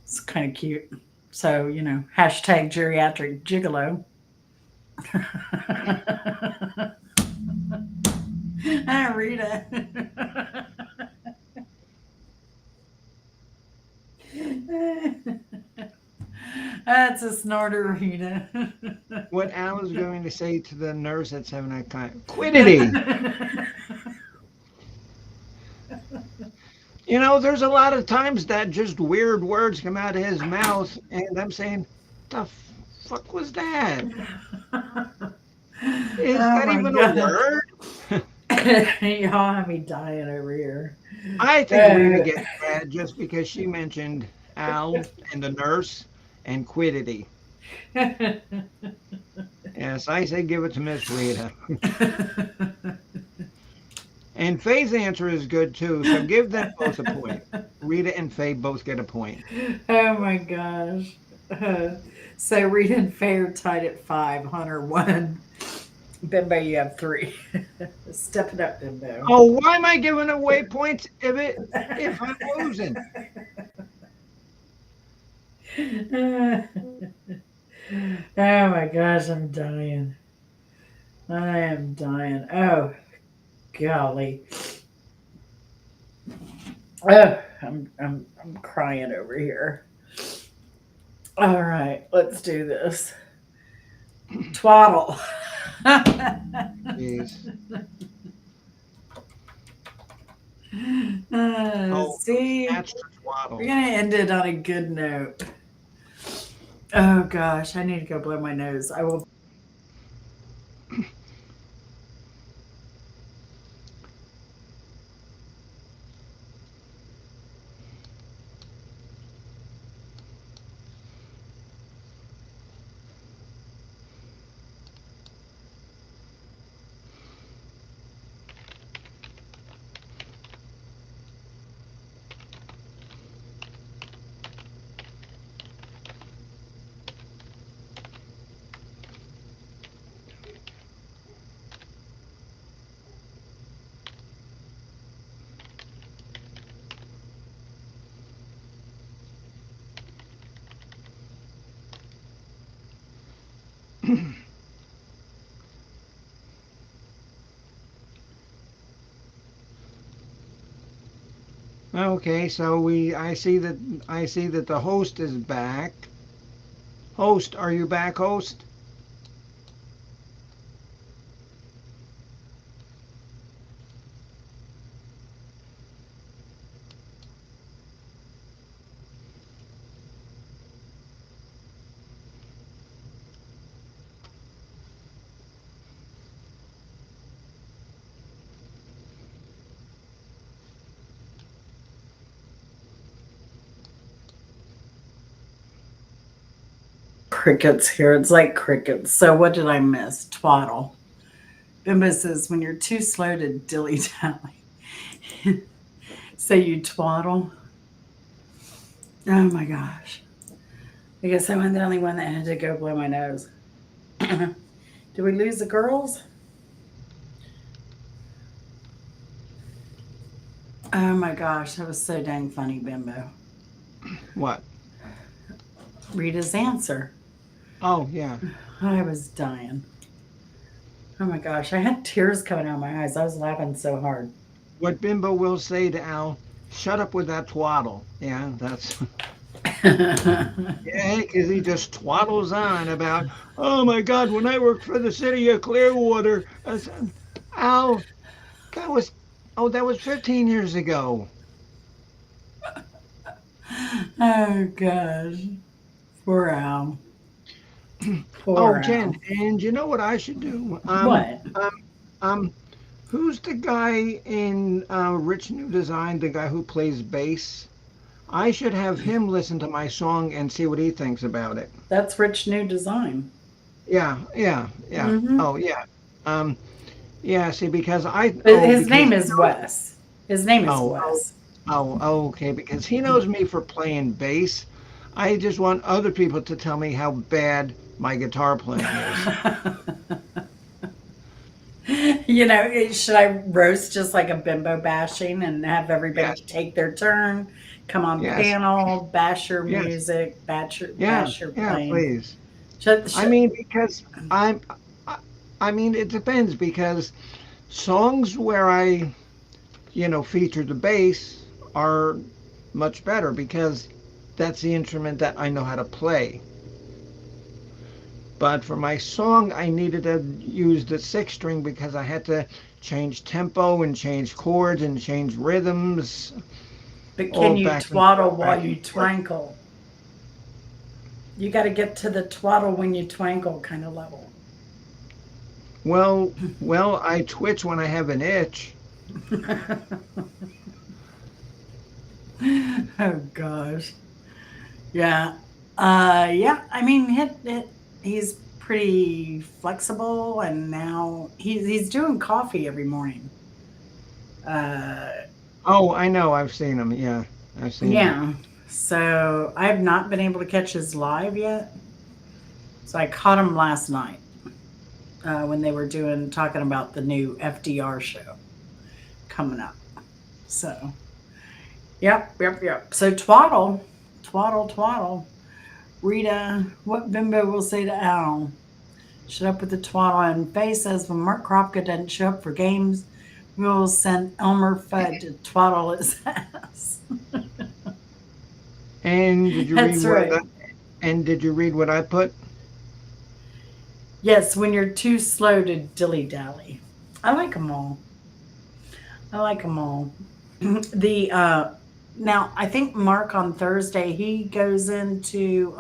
It's kind of cute. So, hashtag geriatric gigolo. Ah, Rita. That's a snorter, Rita. What Al is going to say to the nurse at 7 o'clock. Quiddity. There's a lot of times that just weird words come out of his mouth, and I'm saying, the fuck was that? Is Oh that my even a god. word? Y'all have me dying over here. I think Rita Uh, gets mad just because she mentioned Al and the nurse and quiddity. Yes, I say give it to Miss Rita. And Faye's answer is good too, so give them both a point. Rita and Faye both get a point. oh my gosh. So Rita and Faye are tied at 5. Hunter 1. Bimbo, you have 3. Step it up, Bimbo. Oh, why am I giving away points if I'm losing? Oh my gosh, I'm dying. I am dying. Oh, golly. Oh, I'm crying over here. All right, let's do this. Twaddle. Jeez. Oh, See, snatch the we're twaddle. gonna end it on a good note. Oh gosh, I need to go blow my nose. I will. Okay, so I see that the host is back. Host, are you back, host? Crickets here. It's like crickets. So what did I miss? Twaddle. Bimbo says when you're too slow to dilly dally. So you twaddle. Oh my gosh. I guess I'm the only one that had to go blow my nose. Did we lose the girls? Oh my gosh, that was so dang funny, Bimbo. What? Rita's answer. Oh, yeah. I was dying. Oh my gosh, I had tears coming out of my eyes. I was laughing so hard. What Bimbo will say to Al, shut up with that twaddle. Yeah, that's. Yeah, because he just twaddles on about, oh my God, when I worked for the city of Clearwater. I said, Al, that was, oh, that was 15 years ago. Oh gosh. Poor Al. Oh, Poor Jen, Al. and you know what I should do? What? Um, who's the guy in Rich New Design, the guy who plays bass? I should have him listen to my song and see what he thinks about it. That's Rich New Design. Yeah, yeah, yeah. Hmm. Oh, yeah. Um, yeah, see, because I, But oh, his because name he is knows, Wes. His name is oh, oh, Wes. oh, okay, because he knows me for playing bass. I just want other people to tell me how bad my guitar playing is. Should I roast just like a bimbo bashing and have everybody Yes, take their turn, come on yes, panel, bash your yes, music, yeah, bash your yeah, playing? please. Should, I should, mean, because I, I mean, it depends because songs where I, feature the bass are much better because that's the instrument that I know how to play. But for my song, I needed to use the sixth string because I had to change tempo and change chords and change rhythms, but all can you back and twaddle forth, while back and you forth. twinkle? You got to get to the twaddle when you twinkle kind of level. Well, I twitch when I have an itch. Oh gosh. Yeah. Yeah. I mean, he's pretty flexible, and now he's doing coffee every morning. Uh, Oh, I know. I've seen him. Yeah, I've seen him. yeah. So I've not been able to catch his live yet. So I caught him last night when they were talking about the new FDR show coming up. So yep, yep, yep. So twaddle, twaddle, twaddle. Rita, what Bimbo will say to Al? Shut up with the twaddle. And Faye says when Mark Kropka doesn't show up for games, we'll send Elmer Fudd to twaddle his ass. And did you read That's what? right. And did you read what I put? Yes, when you're too slow to dilly dally. I like them all. I like them all. the Now I think Mark on Thursday he goes into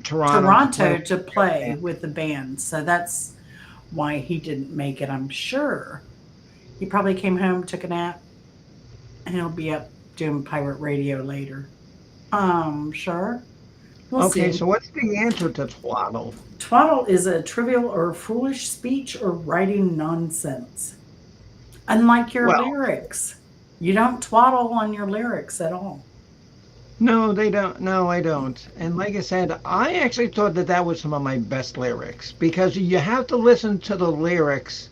Toronto to play Toronto with to the play band. with the band, so that's why he didn't make it. I'm sure he probably came home, took a nap, and he'll be up doing pirate radio later. Sure, we'll Okay, see. so what's the answer to twaddle? Twaddle is a trivial or foolish speech or writing nonsense. Unlike your Well, lyrics, you don't twaddle on your lyrics at all. no, they don't. No, I don't. And like I said, I actually thought that that was some of my best lyrics because you have to listen to the lyrics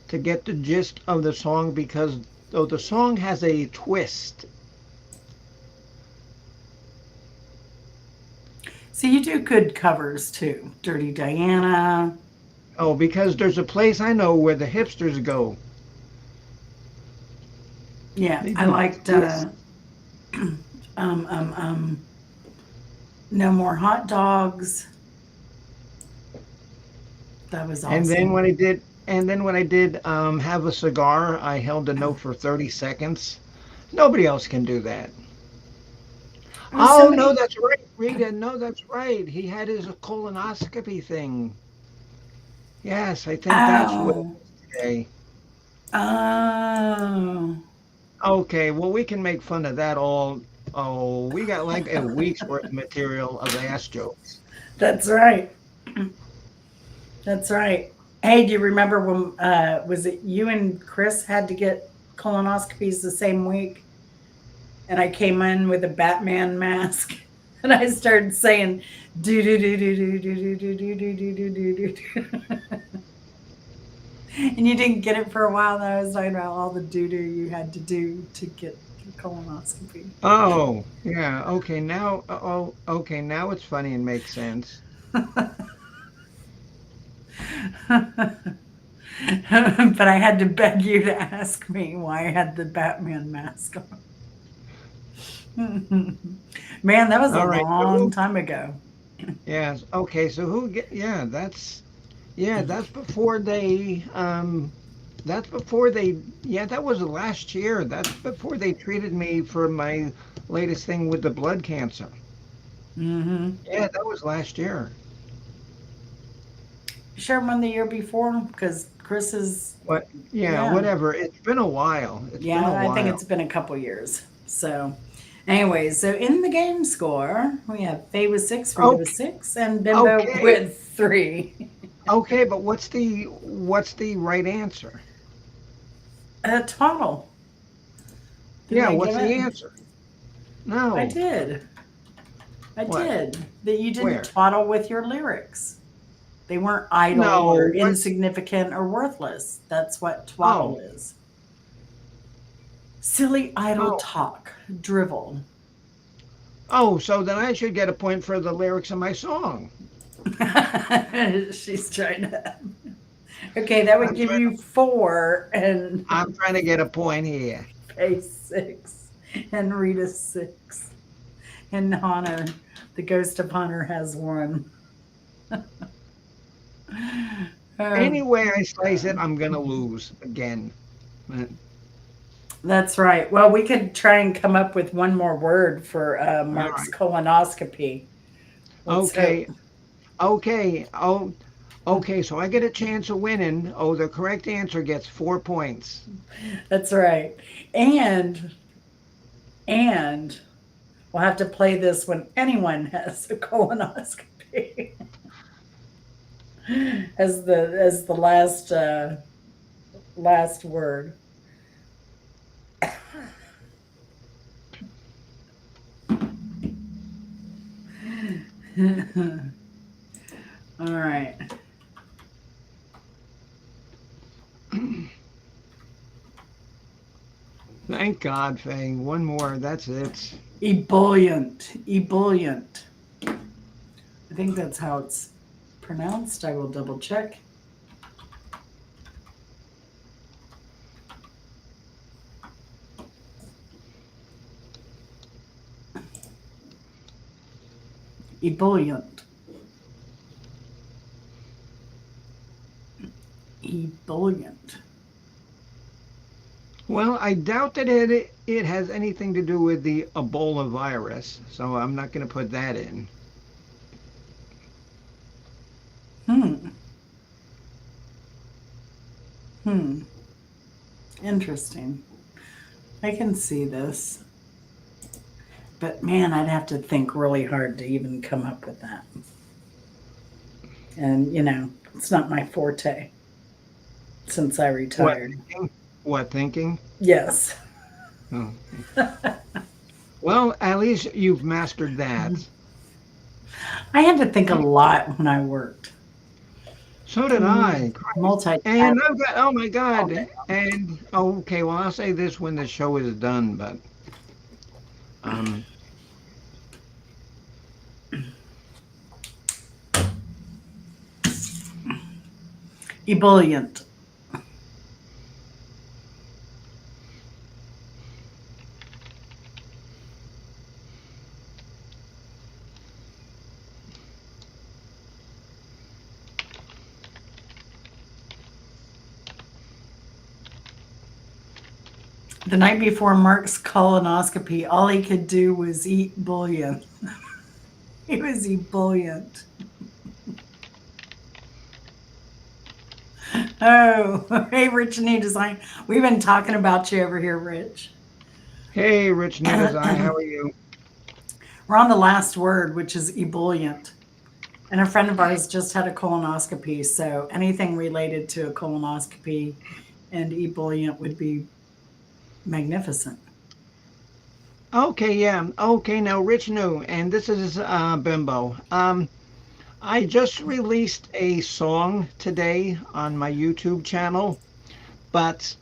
to get the gist of the song because though the song has a twist. So you do good covers too. Dirty Diana. Oh, because there's a place I know where the hipsters go. Yeah, They I do liked this. um, um, um, No More Hot Dogs. That was And then awesome. when I did, have a cigar, I held the note for 30 seconds. Nobody else can do that. It was Oh, no, somebody. that's right, Rita. No, that's right. He had his colonoscopy thing. Yes, I think that's what it Oh, was today. oh, Okay, well, we can make fun of that all. Oh, we got like a week's worth of material of ass jokes. that's right. That's right. Hey, do you remember when was it you and Chris had to get colonoscopies the same week? And I came in with a Batman mask and I started saying do do do do do do do do do do do do do do. And you didn't get it for a while. Then I was talking about all the doo doo you had to do to get your colonoscopy. Oh, yeah. Okay, now. Oh, okay, now it's funny and makes sense. But I had to beg you to ask me why I had the Batman mask on. Man, that was a All right. So long who? time ago. Yes. Okay. So who get? Yeah. That's before they. That's before they. Yeah. That was last year. That's before they treated me for my latest thing with the blood cancer. Hmm. Yeah, that was last year. Sure, one the year before because Chris is, What? Yeah. yeah, Whatever. It's been a while. It's been a yeah. I think while. it's been a couple years. So, anyways, so in the game score, we have Faye with six, Rita with Okay. six, and Bimbo Okay. with three. Okay. But what's the right answer? A total. Didn't Yeah. I What's give the it? answer? I No. did. I What? did. That you didn't Where? twaddle with your lyrics. They weren't idle No. or What's? insignificant or worthless. That's what twaddle Oh. is. Silly, idle Oh. talk, drivel. Oh. So then I should get a point for the lyrics of my song. She's trying to. Okay, that would I'm give trying. you four and I'm trying to get a point here. Faye six and Rita six. And Honor, the ghost of Honor has one. Oh, Any way I slice it, I'm gonna lose again. Uh, that's right. Well, we could try and come up with one more word for All Mark's right. colonoscopy. Let's hope. Okay. Okay. Oh. Okay. So I get a chance of winning. Oh, the correct answer gets 4 points. That's right. And and we'll have to play this when anyone has a colonoscopy as the last word. All right. Thank God, Fang. One more. That's it. Ebullient. Ebullient. I think that's how it's pronounced. I will double check. Ebullient. Ebullient. Well, I doubt that it has anything to do with the Ebola virus, so I'm not going to put that in. Hmm. Hmm. Interesting. I can see this. But man, I'd have to think really hard to even come up with that. And, it's not my forte since I What retired. thinking? What thinking? Yes. Oh. Well, at least you've mastered that. I had to think a lot when I worked. So To did I. Christ. multitask And I've got, oh my all day God. long. And, okay, well, I'll say this when the show is done, but, um, Ebullient. The night before Mark's colonoscopy, all he could do was eat bouillon. He was ebullient. Oh, hey, Rich New Design. We've been talking about you over here, Rich. Hey, Rich New Design, how are you? We're on the last word, which is ebullient. And a friend of ours just had a colonoscopy, so anything related to a colonoscopy and ebullient would be magnificent. Okay, yeah. Okay, now Rich New, and this is Bimbo. I just released a song today on my YouTube channel, but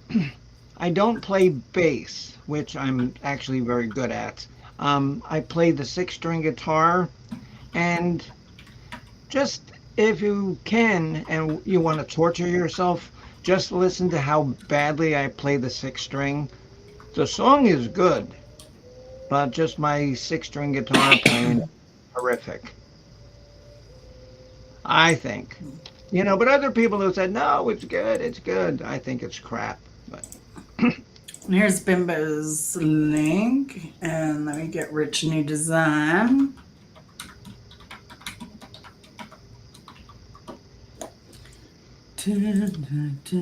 I don't play bass, which I'm actually very good at. I play the six-string guitar, and just if you can and you want to torture yourself, just listen to how badly I play the six string. The song is good, but just my six string guitar playing horrific, I think. But other people who said, no, it's good, it's good. I think it's crap. But And here's Bimbo's link. And let me get Rich New Design.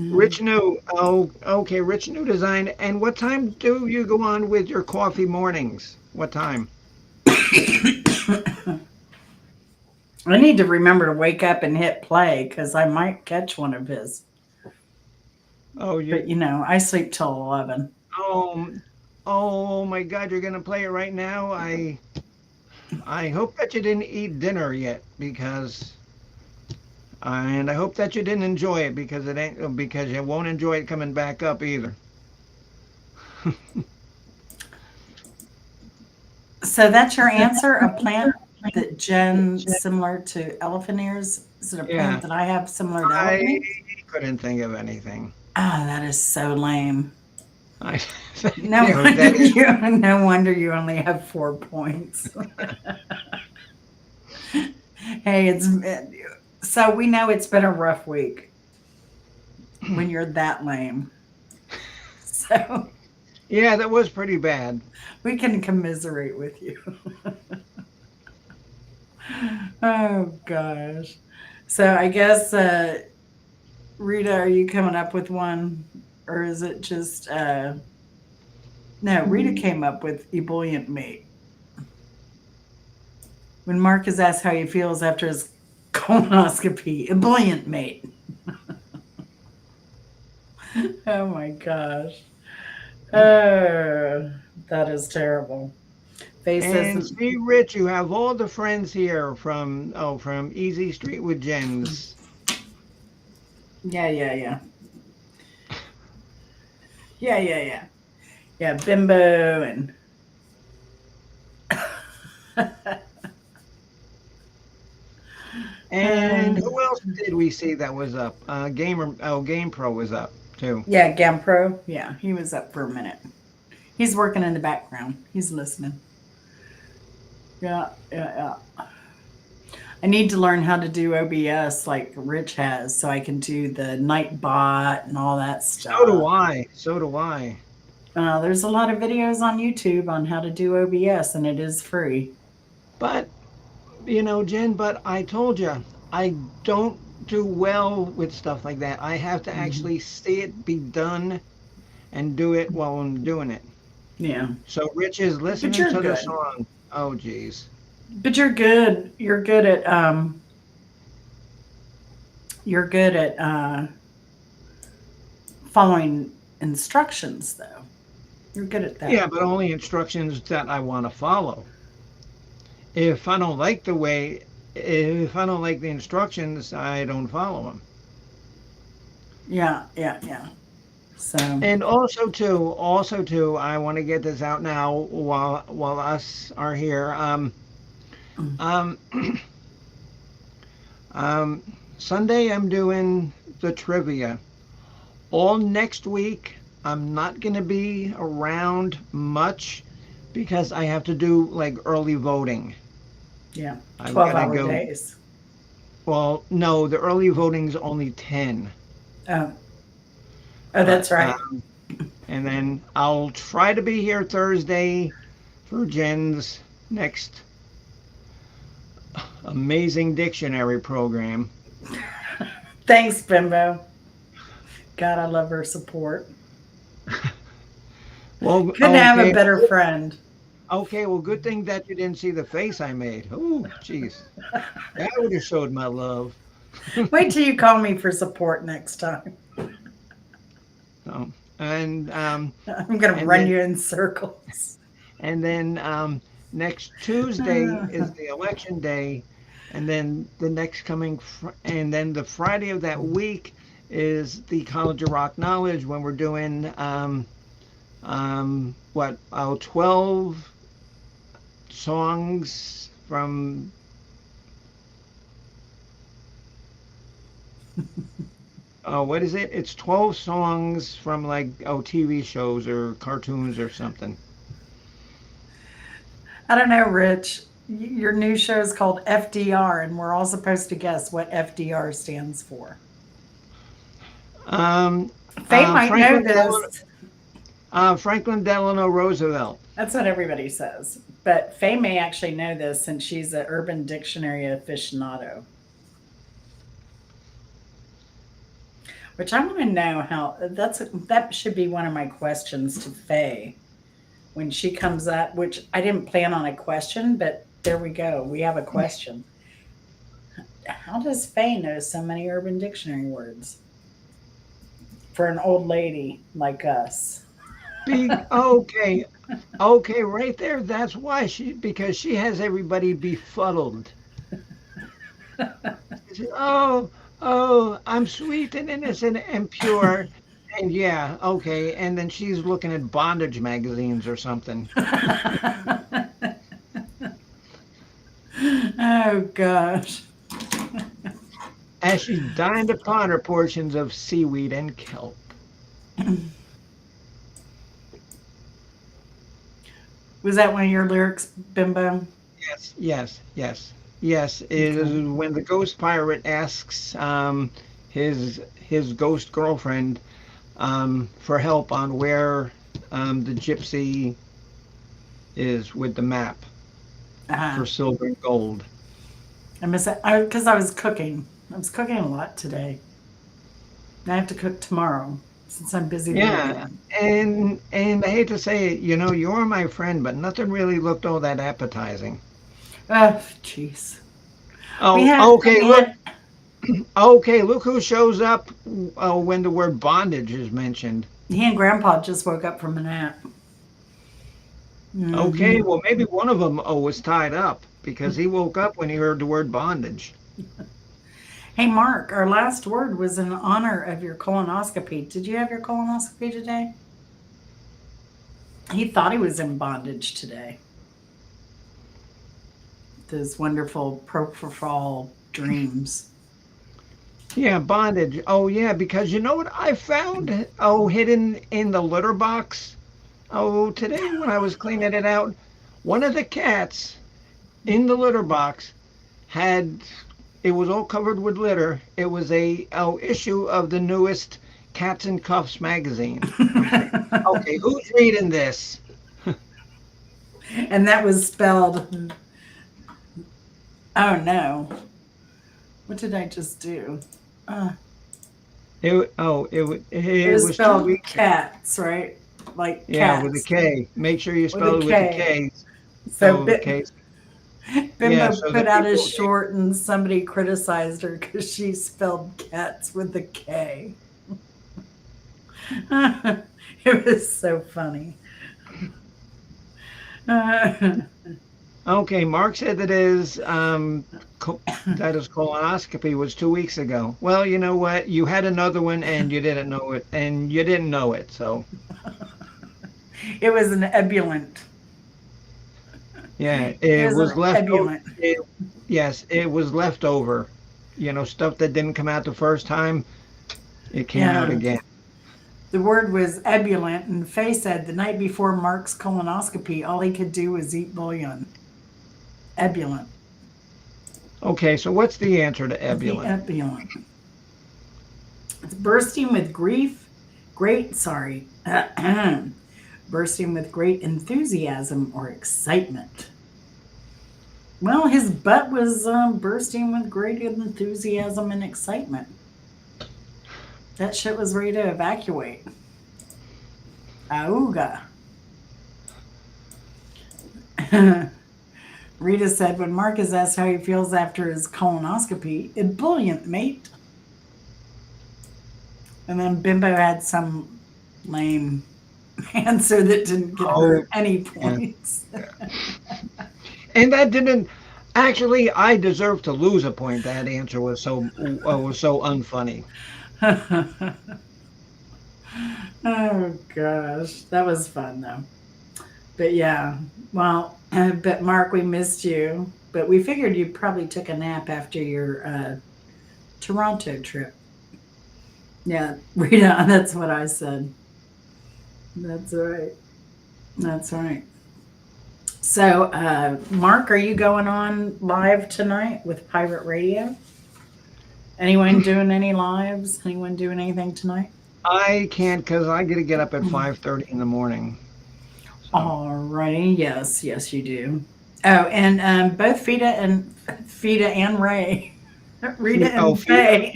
Rich New, oh, okay, Rich New Design. And what time do you go on with your coffee mornings? What time? I need to remember to wake up and hit play because I might catch one of his. Oh, But I sleep till 11. oh, oh my God, you're gonna play it right now. I hope that you didn't eat dinner yet and I hope that you didn't enjoy it because you won't enjoy it coming back up either. So that's your answer? A plant that Jen similar to elephant ears? Is it a Yeah, plant that I have similar to elephant I ears? couldn't think of anything. Ah, that is so lame. I, No wonder that is, no wonder you only have 4 points. Hey, so we know it's been a rough week when you're that lame. So yeah, that was pretty bad. we can commiserate with you. Oh gosh. So I guess Rita, are you coming up with one? Or is it just no, Rita came up with ebullient mate. When Mark is asked how he feels after his colonoscopy, ebullient mate. Oh my gosh. That is terrible. Faye And says, see, Rich, you have all the friends here from Easy Street with Jens. yeah, yeah, yeah. Yeah, yeah, yeah. Yeah, Bimbo and And um, who else did we see that was up? Game Pro was up too. yeah, Gampro. Yeah, he was up for a minute. He's working in the background. He's listening. Yeah, yeah, yeah. I need to learn how to do OBS like Rich has so I can do the Nightbot and all that So do stuff. I. So do I. There's a lot of videos on YouTube on how to do OBS, and it is free. But Jen, but I told you, I don't do well with stuff like that. I have to Mhm. actually see it be done and do it while I'm doing it. Yeah, So Rich is but listening you're to the good. song. Oh, geez. But you're good. You're good at following instructions, though. You're good at Yeah, that. but only instructions that I want to follow. If I don't like the way, if I don't like the instructions, I don't follow them. Yeah, yeah, yeah. So, And also too, I want to get this out now while us are here. Um, um, Sunday I'm doing the trivia. All next week I'm not going to be around much because I have to do like early voting. yeah, I've got to 12-hour go. days. Well, no, the early voting's only 10. Oh, oh, But that's right. And then I'll try to be here Thursday for Jen's next amazing dictionary program. Thanks, Bimbo. God, I love her support. Well, Couldn't have a okay. better friend. Okay, well, good thing that you didn't see the face I made. Oh, jeez. That would have showed my love. Wait till you call me for support next time. So, and I'm going to and run then you in circles. and then next Tuesday is the election day, and then the next coming and then the Friday of that week is the College of Rock Knowledge when we're doing what 12 songs from what is it? It's 12 songs from like TV shows or cartoons or something. I don't know, Rich. Your new show is called FDR, and we're all supposed to guess what FDR stands for. Um, Faye might know this. Franklin Delano Roosevelt. That's what everybody says. But Faye may actually know this since she's an Urban Dictionary aficionado. Which I want to know how that should be one of my questions to Faye when she comes up, which I didn't plan on a question, but there we go. We have a question. How does Faye know so many Urban Dictionary words for an old lady like us? Okay, okay, right there. That's why because she has everybody befuddled. She said, oh, I'm sweet and innocent and pure. And yeah, okay. And then she's looking at bondage magazines or something. Oh gosh. As she dined upon her portions of seaweed and kelp. Was that one of your lyrics, Bimbo? Yes, yes, yes, yes. It is when the ghost pirate asks his ghost girlfriend for help on where the gypsy is with the map for silver and gold. I miss it because I was cooking. I was cooking a lot today. I have to cook tomorrow since I'm busy the Yeah, weekend. and I hate to say it, you're my friend, but nothing really looked all that appetizing. Oh, jeez. We Oh, had okay, we look, had okay, look who shows up when the word bondage is mentioned. he and Grandpa just woke up from a nap. Okay, Hmm. well, maybe one of them was tied up because he woke up when he heard the word bondage. Hey, Mark, our last word was in honor of your colonoscopy. Did you have your colonoscopy today? He thought he was in bondage today. Those wonderful propofol dreams. Yeah, bondage. Oh, yeah, because you know what I found? Oh, hidden in the litter box. Oh, today when I was cleaning it out, one of the cats in the litter box had it was all covered with litter. It was a issue of the newest Cats and Cuffs magazine. I'm thinking, okay, who's reading this? And that was spelled, oh no. What did I just do? Uh, it It was was two spelled weeks ago. cats, right? Like Yeah, with a cats K. Make sure you with a spell it with the K. K. So So the K. Yeah, Bimbo so put that out his people. short and somebody criticized her because she spelled cats with a K. It was so funny. Okay, Mark said that his colonoscopy was 2 weeks ago. Well, you know what? You had another one and you didn't know it, and you didn't know it. So It was an ebullient. yeah, It it was an was left. ebullient. Yes, it was leftover. Stuff that didn't come out the first time, it came out Yeah. again. The word was ebullient, and Faye said the night before Mark's colonoscopy, all he could do was eat bouillon. Ebullient. Okay, so what's the answer to The ebullient? ebullient. It's bursting with grief, great, sorry, bursting with great enthusiasm or excitement. Well, his butt was bursting with great enthusiasm and excitement. That shit was ready to evacuate. Auga. Rita said when Marcus asked how he feels after his colonoscopy, ebullient, mate. And then Bimbo had some lame answer that didn't get Oh, her any yeah. points. And that didn't actually. I deserve to lose a point. That answer was so unfunny. Oh gosh, that was fun though. But yeah, well, but Mark, we missed you. But we figured you probably took a nap after your Toronto trip. Yeah, Rita, that's what I said. That's right. That's right. So, Mark, are you going on live tonight with Pirate Radio? Anyone doing any lives? Anyone doing anything tonight? I can't because I got to get up at 5:30 in the morning. So, Alrighty, yes, yes, you do. Oh, and both Fida and Ray, Rita oh, and Fida.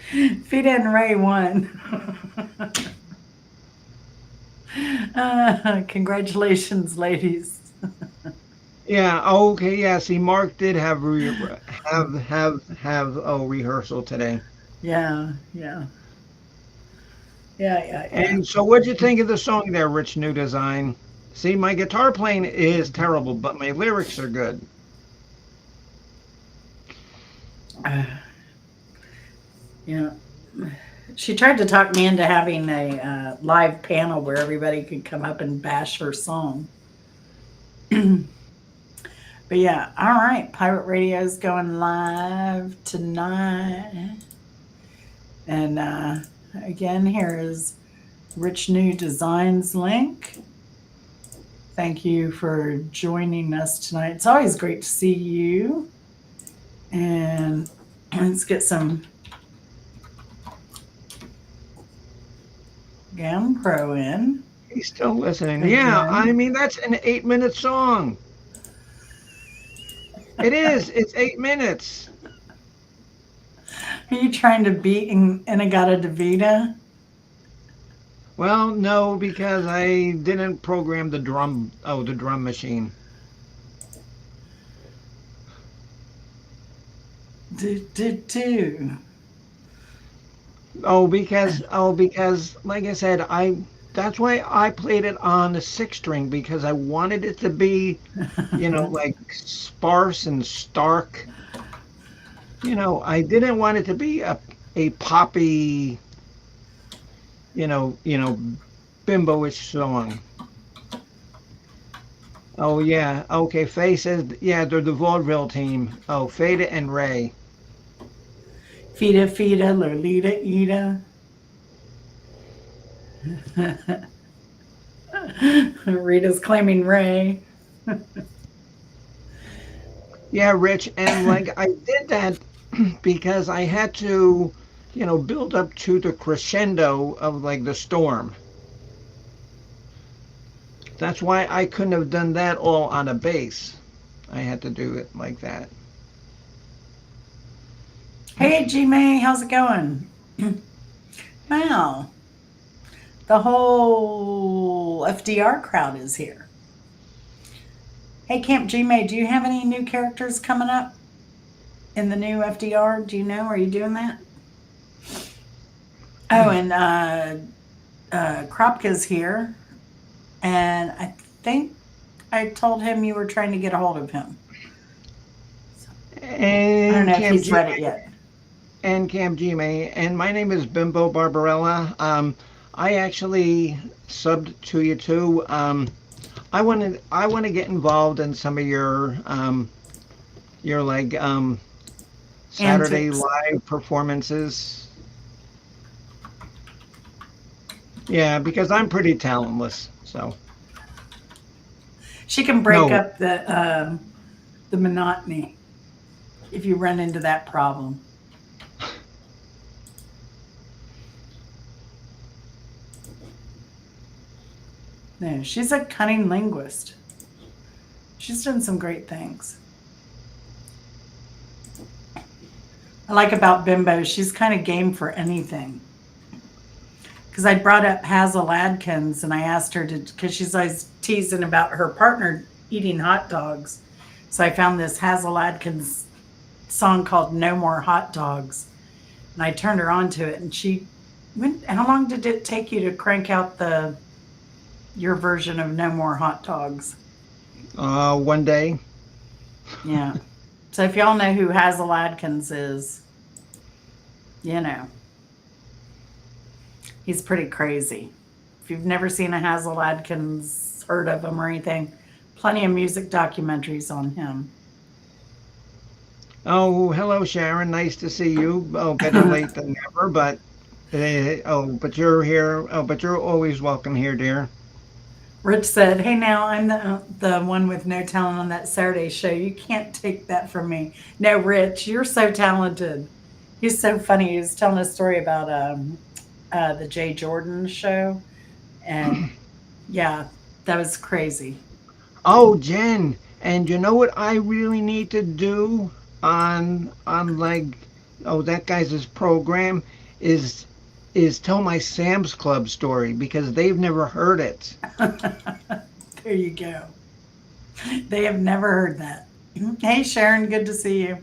Faye, Fida and Ray won. Congratulations, ladies. Yeah. Okay. Yeah. See, Mark did have a rehearsal today. Yeah, yeah, yeah, yeah, yeah. And so, what'd you think of the song there, Rich New Design? See, my guitar playing is terrible, but my lyrics are good. Yeah. She tried to talk me into having a live panel where everybody could come up and bash her song. But yeah, all right. Pirate Radio is going live tonight. And again, here is Rich New Designs link. Thank you for joining us tonight. It's always great to see you. And let's get some Gam Pro in He's still listening. Yeah, I again. mean that's an 8 minute song. It is. It's 8 minutes. Are you trying to beat Inagata Davida? Well, no, because I didn't program the drum. Oh, the drum machine. Do. Oh, because like I said, I that's why I played it on the six string because I wanted it to be, like sparse and stark. I didn't want it to be a poppy, you know, you know, bimbo-ish song. Oh yeah, okay. Faye says yeah, they're the vaudeville team. Oh, Fada and Ray. Fida, Lolita, Ida. Rita's claiming Ray. Yeah, Rich, and like I did that because I had to, build up to the crescendo of like the storm. That's why I couldn't have done that all on a bass. I had to do it like that. Hey, G May, how's it going? Wow, the whole FDR crowd is here. Hey, Camp G May, do you have any new characters coming up in the new FDR? Do you know? Are you doing that? Oh, and Kropka's here, and I think I told him you were trying to get a hold of him. I don't And know if Camp he's G read it yet. and Camp G May, and my name is Bimbo Barbarella. I actually subbed to you too. I want to get involved in some of your like Saturday Antics. live performances. Yeah, because I'm pretty talentless. So She can break no, up the monotony if you run into that problem. No, she's a cunning linguist. She's done some great things. I like about Bimbo, she's kind of game for anything. Because I brought up Hazel Adkins and I asked her to, because she's always teasing about her partner eating hot dogs. So I found this Hazel Adkins song called No More Hot Dogs. And I turned her on to it and she went, how long did it take you to crank out your version of No More Hot Dogs? One day. Yeah. So if y'all know who Hazel Adkins is, you know, he's pretty crazy. If you've never seen a Hazel Adkins, heard of him or anything, plenty of music documentaries on him. Oh, hello, Sharon. Nice to see you. Oh, better late than never, but but you're here. Oh, but you're always welcome here, dear. Rich said, "Hey, now I'm the one with no talent on that Saturday show. You can't take that from me." No, Rich, you're so talented. He's so funny. He was telling a story about the Jay Jordan show, and yeah, that was crazy. Oh, Jen, and you know what I really need to do on like that guy's program is tell my Sam's Club story because they've never heard it. There you go. They have never heard that. Hey, Sharon, good to see you.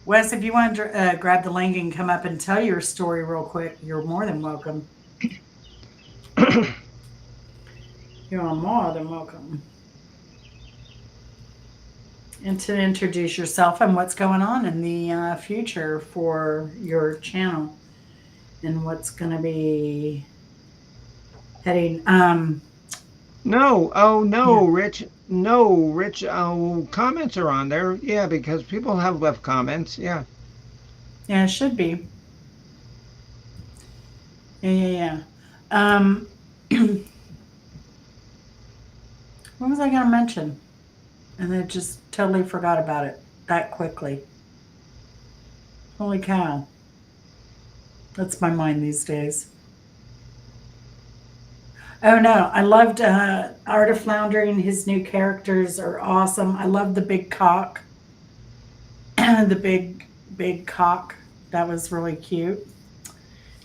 Wes, if you want to grab the link and come up and tell your story real quick, you're more than welcome. You're more than welcome. And to introduce yourself and what's going on in the future for your channel and what's going to be heading. No, oh Yeah, no, Rich, no, Rich. Oh, comments are on there. Yeah, because people have left comments. Yeah. yeah, it should be. Yeah, yeah, yeah. Um, what was I going to mention? And I just totally forgot about it that quickly. Holy cow. That's my mind these days. Oh no, I loved Art of Floundering. His new characters are awesome. I love the big cock, the big cock. That was really cute.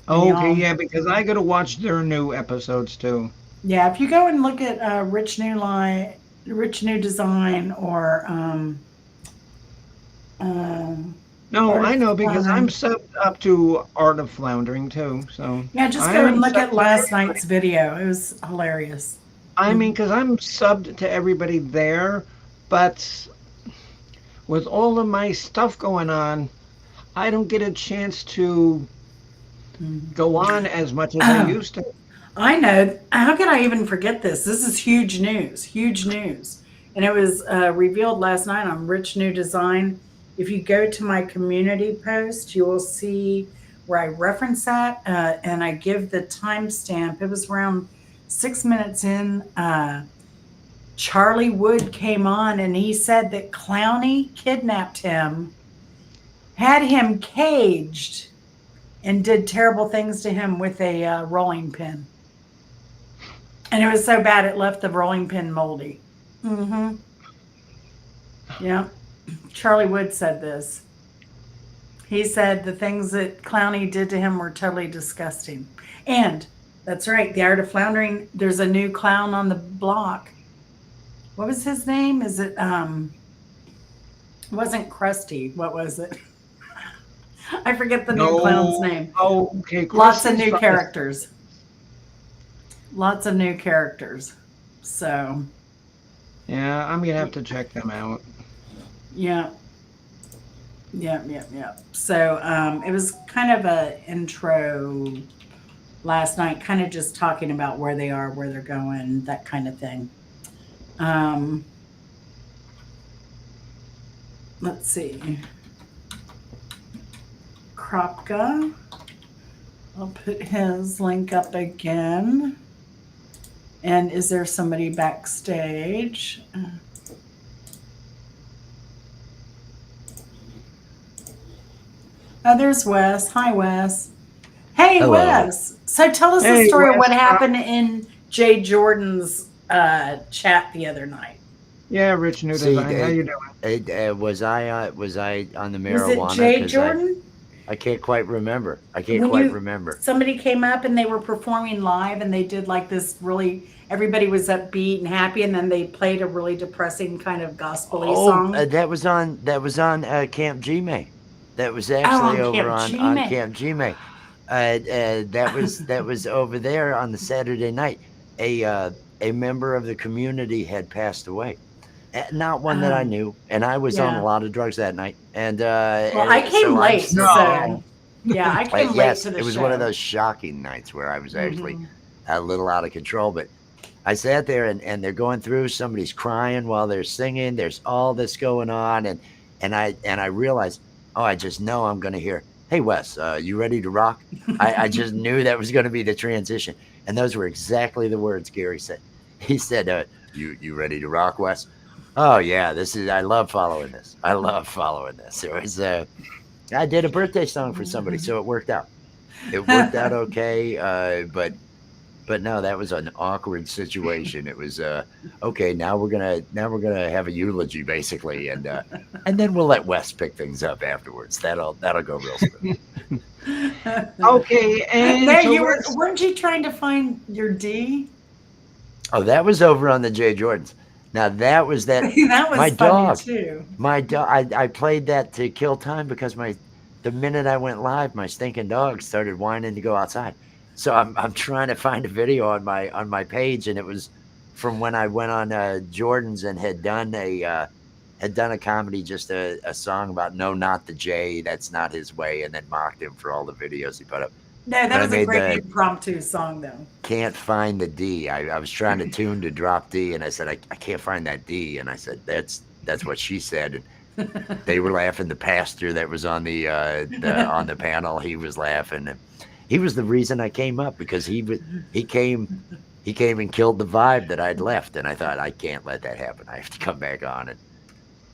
And Okay, y'all, yeah, because I got to watch their new episodes too. yeah, if you go and look at Rich New Design, or um, No, Art I of know because I'm Floundering, subbed up to Art of Floundering too. So yeah, just I go and am look subbed at to last everybody. night's video. It was hilarious. I mean, Mhm. because I'm subbed to everybody there, but with all of my stuff going on, I don't get a chance to Mhm. go on as much as I used to. I know. How could I even forget this? This is huge news, huge news. And it was revealed last night on Rich New Design. If you go to my community post, you will see where I reference that and I give the timestamp. It was around 6 minutes in. Charlie Wood came on and he said that Clowney kidnapped him, had him caged, and did terrible things to him with a rolling pin. And it was so bad it left the rolling pin moldy. Mm-hmm. Yeah. Charlie Wood said this. He said the things that Clowney did to him were totally disgusting. And that's right, the art of floundering, there's a new clown on the block. What was his name? It wasn't Krusty. What was it? I forget the new clown's No, name. oh, okay, Lots of Krusty's new from the. characters. Lots of new characters. So, Yeah, I'm gonna have to check them out. yeah. Yep, yep, yep. So it was kind of a intro last night, kind of just talking about where they are, where they're going, that kind of thing. Um, let's see. Kropka. I'll put his link up again. And is there somebody backstage? Oh, there's Wes. Hi, Wes. Hey, Hello. Wes. So tell us the Hey, story of what Wes. happened in Jay Jordan's chat the other night. Yeah, Rich New See, Design. How you doing? was I on the Was it marijuana? Jay Because Jordan? I can't quite remember. I can't When quite you remember. somebody came up and they were performing live and they did like this really everybody was upbeat and happy and then they played a really depressing kind of gospel-y Oh, song. that was on Camp Gmail. That was Oh, actually on over Camp G on Man. Camp Gmail. That was over there on the Saturday night. A uh, a member of the community had passed away. Not one that I Oh, knew, and I was on a yeah. lot of drugs that night. Well, I So came I'm late, sitting there. No. so yeah, I came late Yes, to the it was one of show. those shocking nights where I was actually Hmm. a little out of control. But I sat there and they're going through, somebody's crying while they're singing. There's all this going on. And I realized, oh, I just know I'm going to hear, hey, Wes, you ready to rock? I just knew that was going to be the transition. And those were exactly the words Gary said. He said, you ready to rock, Wes? Oh, yeah, I love following this. I love following this. I did a birthday song for somebody, so it worked out. It worked out okay. But no, that was an awkward situation. It was okay. Now we're gonna have a eulogy basically, and then we'll let Wes pick things up afterwards. That'll go real smooth. Okay, and No, so you were let's. weren't you trying to find your D? Oh, that was over on the Jay Jordans. Now that was that That my was funny dog. too. My dog. I played that to kill time because my the minute I went live, my stinking dog started whining to go outside. So I'm trying to find a video on my page, and it was from when I went on Jordan's and had done a comedy, just a song about no, not the J, that's not his way, and then mocked him for all the videos he put up. No, that But I was a made great the impromptu song though. can't find the D. I was trying to tune to drop D, and I said I can't find that D, and I said that's what she said, and they were laughing. The pastor that was on the panel, he was laughing, and he was the reason I came up because he came he came and killed the vibe that I'd left, and I thought I can't let that happen. I have to come back on and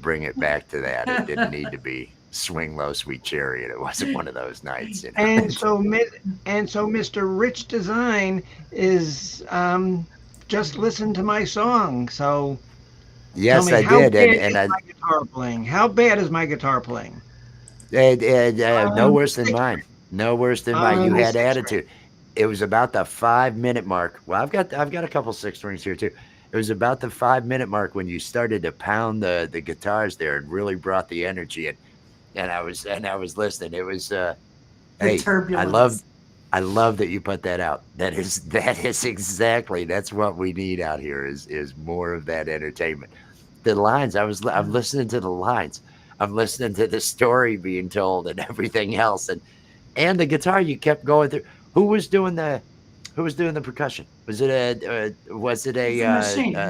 bring it back to that. It didn't need to be swing low, sweet chariot. It wasn't one of those nights, you know. And so, Mr. Rich Design is just listen to my song. So tell Yes, me, I how did, bad and is I my guitar playing? How bad is my guitar playing? no worse than Six mine. string. No worse than mine. You The had six string. attitude. It was about the 5 minute mark. Well, I've got a couple six strings here too. It was about the 5 minute mark when you started to pound the guitars there and really brought the energy in. And I was listening. It was The hey, turbulence. I love that you put that out. That is exactly that's what we need out here is more of that entertainment. The lines, I'm listening to the lines. I'm listening to the story being told and everything else, and the guitar you kept going through. Who was doing the who was doing the percussion? It's a machine.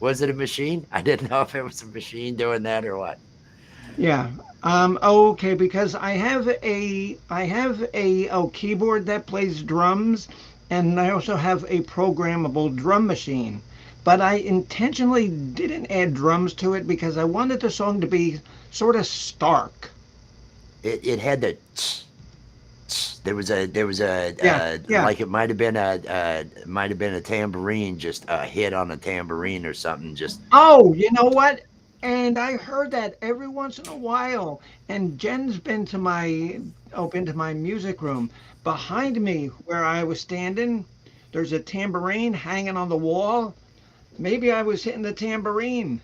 Was it a machine? I didn't know if it was a machine doing that or what. Yeah. Okay, because I have a keyboard that plays drums, and I also have a programmable drum machine. But I intentionally didn't add drums to it because I wanted the song to be sort of stark. It had the there was a Yeah, yeah. like it might have been a tambourine, just a hit on a tambourine or something. Just Oh, you know what? And I heard that every once in a while. And Jen's been to my music room. Behind me, where I was standing, there's a tambourine hanging on the wall. Maybe I was hitting the tambourine.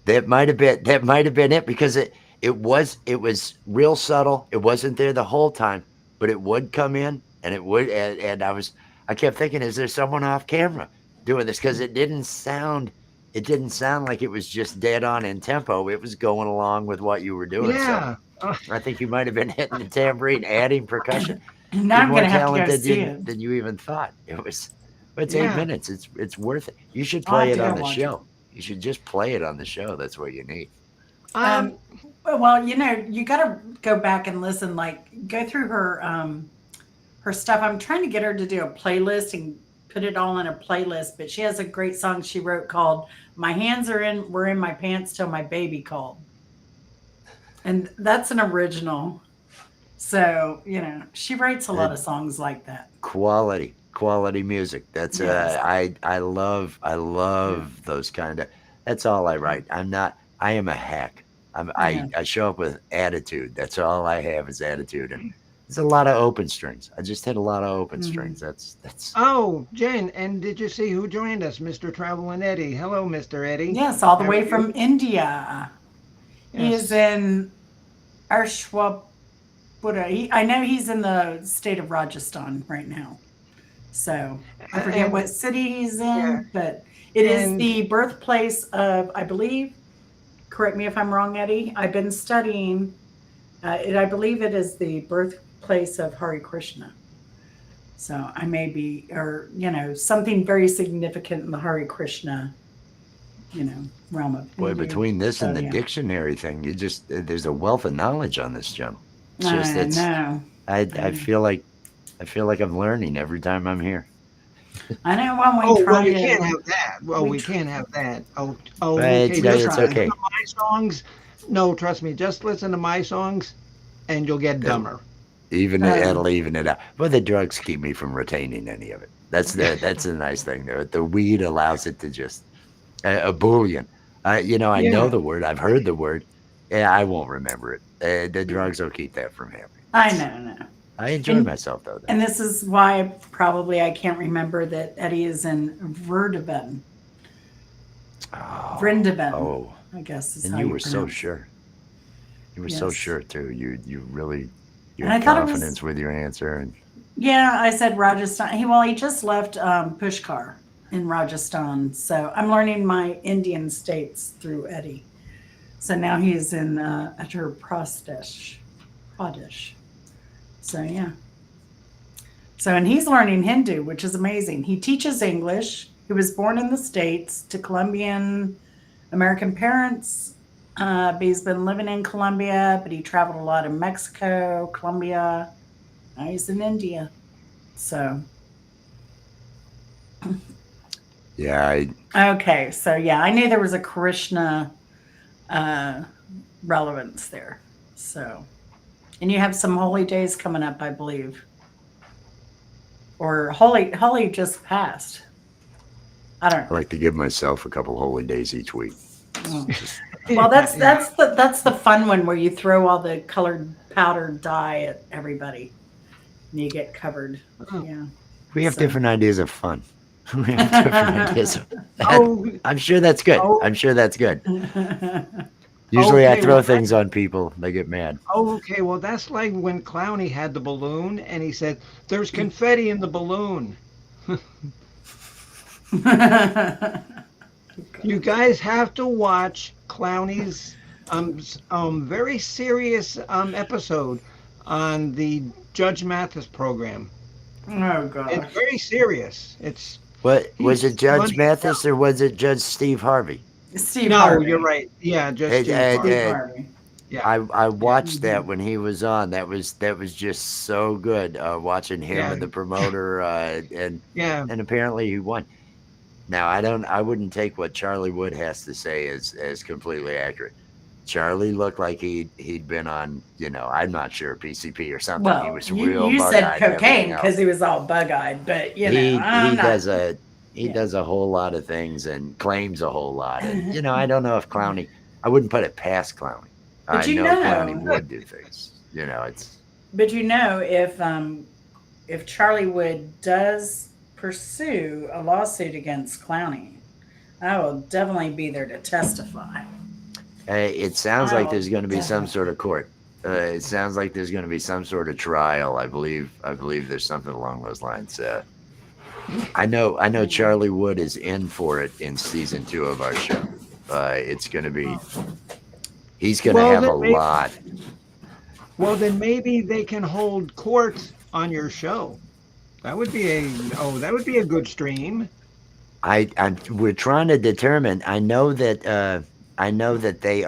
that might have been it because it was real subtle. It wasn't there the whole time, but it would come in and it would and I kept thinking, is there someone off camera doing this? Because it didn't sound like it was just dead on in tempo. It was going along with what you were doing. So Yeah. I think you might have been hitting the tambourine, adding percussion. Now You're I'm more gonna have to go talented see it. than you even thought. It was it's eight Yeah. minutes. It's worth it. You should I'll play have it to go on the watch it. show. You should just play it on the show. That's what you need. Um, Um, well, you got to go back and listen. Like, go through her stuff. I'm trying to get her to do a playlist and put it all in a playlist. But she has a great song she wrote called "My Hands Are in Were in My Pants Till My Baby Called," and that's an original. So she writes a lot It, of songs like that. quality, quality music. That's Yes. I love those kind of. That's all I write. I am a hack. Yeah. I show up with attitude. That's all I have is attitude, and it's a lot of open strings. I just hit a lot of open Mhm. strings. That's Oh, Jen, and did you see who joined us? Mr. Traveling Eddie. Hello, Mr. Eddie. Yes, all the How are way you? from India. He is Yes. in Arshwapura. I know he's in the state of Rajasthan right now. So I forget And what city he's yeah, in, but it is and the birthplace of, I believe, correct me if I'm wrong, Eddie. I've been studying, I believe it is the birthplace of Hari Krishna. So I may be, or, something very significant in the Hari Krishna, realm of boy. Hindu. Between this So and the yeah, dictionary thing, you just there's a wealth of knowledge on this channel. It's just I it's know. I feel like I'm learning every time I'm here. I know when we oh well, try you can't to, have that. Well, we, we tr- can't have that. Oh, But okay. we Just it's try. listen okay. to my songs. No, trust me. Just listen to my songs, and you'll get It'll, dumber. Uh, it'll even it out. But the drugs keep me from retaining any of it. That's the nice thing there. The weed allows it to just a bullion. I know Yeah. the word. I've heard the word. Yeah, I won't remember it. The drugs will keep that from happening. I know, no. I enjoy And myself though. and this is why probably I can't remember that Eddie is in Verdaben. Oh, Vrindaben, oh, I guess is and how you you were so pronounce it. sure. You were so Yes. sure too. You really you And I had thought it was, confidence with your answer, and yeah, I said Rajasthan. He just left Pushkar in Rajasthan. So I'm learning my Indian states through Eddie. So now he's in Uttar Pradesh. Pradesh. So yeah. So, and he's learning Hindu, which is amazing. He teaches English. He was born in the States to Colombian American parents, but he's been living in Colombia, but he traveled a lot in Mexico, Colombia. Now he's in India. So, yeah, okay. So, yeah, I knew there was a Krishna uh, relevance there. So, and you have some holy days coming up, I believe. Or holy just passed. I don't I like to give myself a couple holy days each week. know. Just Well, that's Yeah. that's the fun one where you throw all the colored powdered dye at everybody and you get covered. Oh. Yeah. we have So different ideas of fun. We have different ideas. Oh. I'm sure that's good. Oh. I'm sure that's good. Usually, I Okay. throw Well, things on people. They get mad. okay. Well, that's like when Clowny had the balloon, and he said, "There's confetti in the balloon." You guys have to watch Clowny's very serious episode on the Judge Mathis program. Oh It's gosh. very serious. It's What was it, he's Judge funny as hell. Mathis, or was it Judge Steve Harvey? Steve No, Harvey. you're right. Yeah, just It, Steve Harvey. Steve uh, Harvey. Yeah, I watched that Mhm. when he was on. That was just so good. Watching him yeah, and the promoter, yeah. and apparently he won. Now I wouldn't take what Charlie Wood has to say as completely accurate. Charlie looked like he'd been on, I'm not sure, PCP or something. He Well, was you real you said bug-eyed and everything cocaine else. because he was all bug eyed, but He I'm not. he Yeah. does a whole lot of things and claims a whole lot. And I don't know if Clowney. I wouldn't put it past Clowney. But I you know Clowney know, would do things. It's but if Charlie Wood does pursue a lawsuit against Clowney, I will definitely be there to testify. it sounds I like will there's going to be some definitely. sort of court. It sounds like there's going to be some sort of trial. I believe there's something along those lines. I know Charlie Wood is in for it in season 2 of our show. It's going to be. He's going to Well, have a then maybe, lot. then maybe they can hold court on your show. That would be a good stream. We're trying to determine. I know that they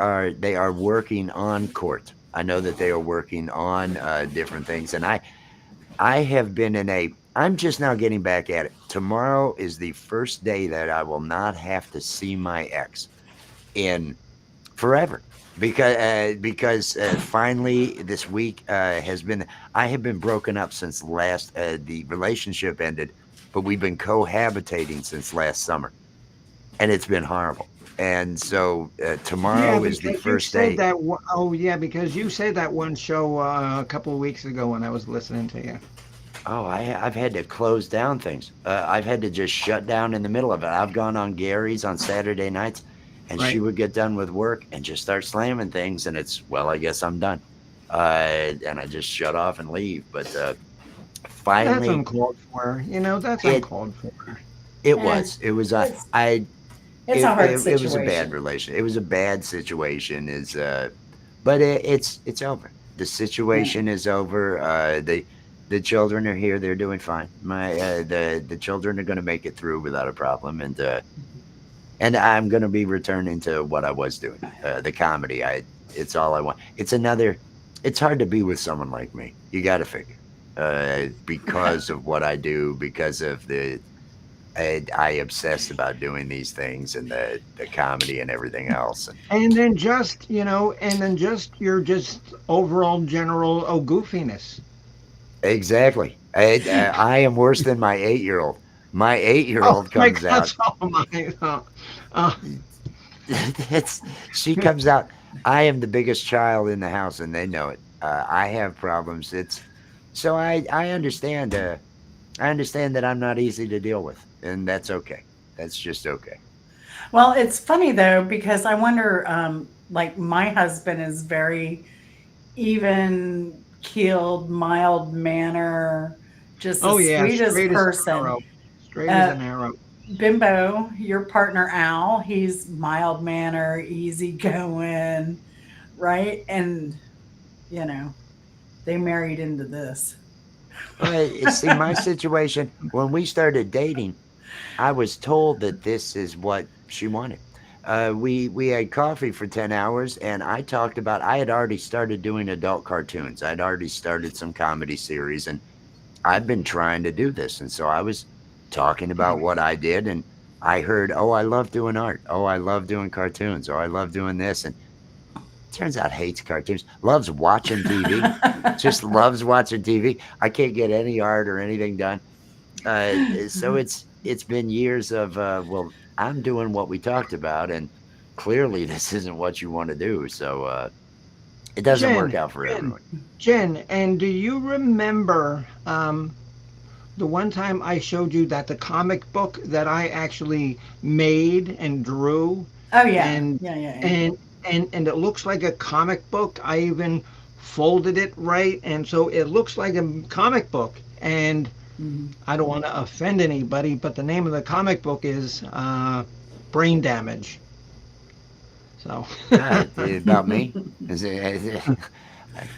are working on court. I know that they are working on different things, and I have been in a. I'm just now getting back at it. Tomorrow is the first day that I will not have to see my ex in forever, because finally this week has been. I have been broken up since last the relationship ended but we've been cohabitating since last summer, and it's been horrible. And so Yeah, tomorrow is the because you first said day. that. Oh, yeah, because you said that one show a couple of weeks ago when I was listening to you. Oh, I've had to close down things. I've had to just shut down in the middle of it. I've gone on Gary's on Saturday nights, and she Right. would get done with work and just start slamming things, and it's, well, I guess I'm done. And I just shut off and leave. But That's finally, uncalled for. That's it uncalled for. it Eh, was it was it's I it's a hard it was a bad situation. relation. It was a bad situation. But it's over. The Yeah. situation is over. The children are here. They're doing fine. The children are going to make it through without a problem, and I'm going to be returning to what I was doing. The comedy. It's all I want. It's another. It's hard to be with someone like me. You got to figure. Because of what I do, because of I obsessed about doing these things and the comedy and everything else. And And then just your just overall general goofiness. exactly, I am worse than my 8-year-old. My eight year Oh old my comes God! out. So am I. Uh, it's She comes out. I am the biggest child in the house, and they know it. I have problems. It's so I understand. I understand that I'm not easy to deal with, and that's okay. That's just okay. Well, it's funny though because I wonder, like my husband is very even keeled, mild manner, just the oh yeah, sweetest straight as an person. arrow. Straight as Uh, an arrow. Bimbo, your partner Al, he's mild manner, easygoing, right? And you know, they married into this. See, my situation when we started dating, I was told that this is what she wanted. We had coffee for 10 hours, and I talked about I had already started doing adult cartoons. I'd already started some comedy series, and I've been trying to do this. And so I was talking about what I did, and I heard, oh, I love doing art. Oh, I love doing cartoons. Oh, I love doing this. And turns out hates cartoons, loves watching TV, just loves watching TV. I can't get any art or anything done. So it's been years of well, I'm doing what we talked about, and clearly this isn't what you want to do. So it doesn't work Jen, out for Jen, everyone. Jen, and do you remember the one time I showed you that the comic book that I actually made and drew, Oh yeah, and yeah, yeah, yeah. and and it looks like a comic book. I even folded it right, and so it looks like a comic book. And Mhm. I don't want to offend anybody, but the name of the comic book is Brain Damage. So. About me, it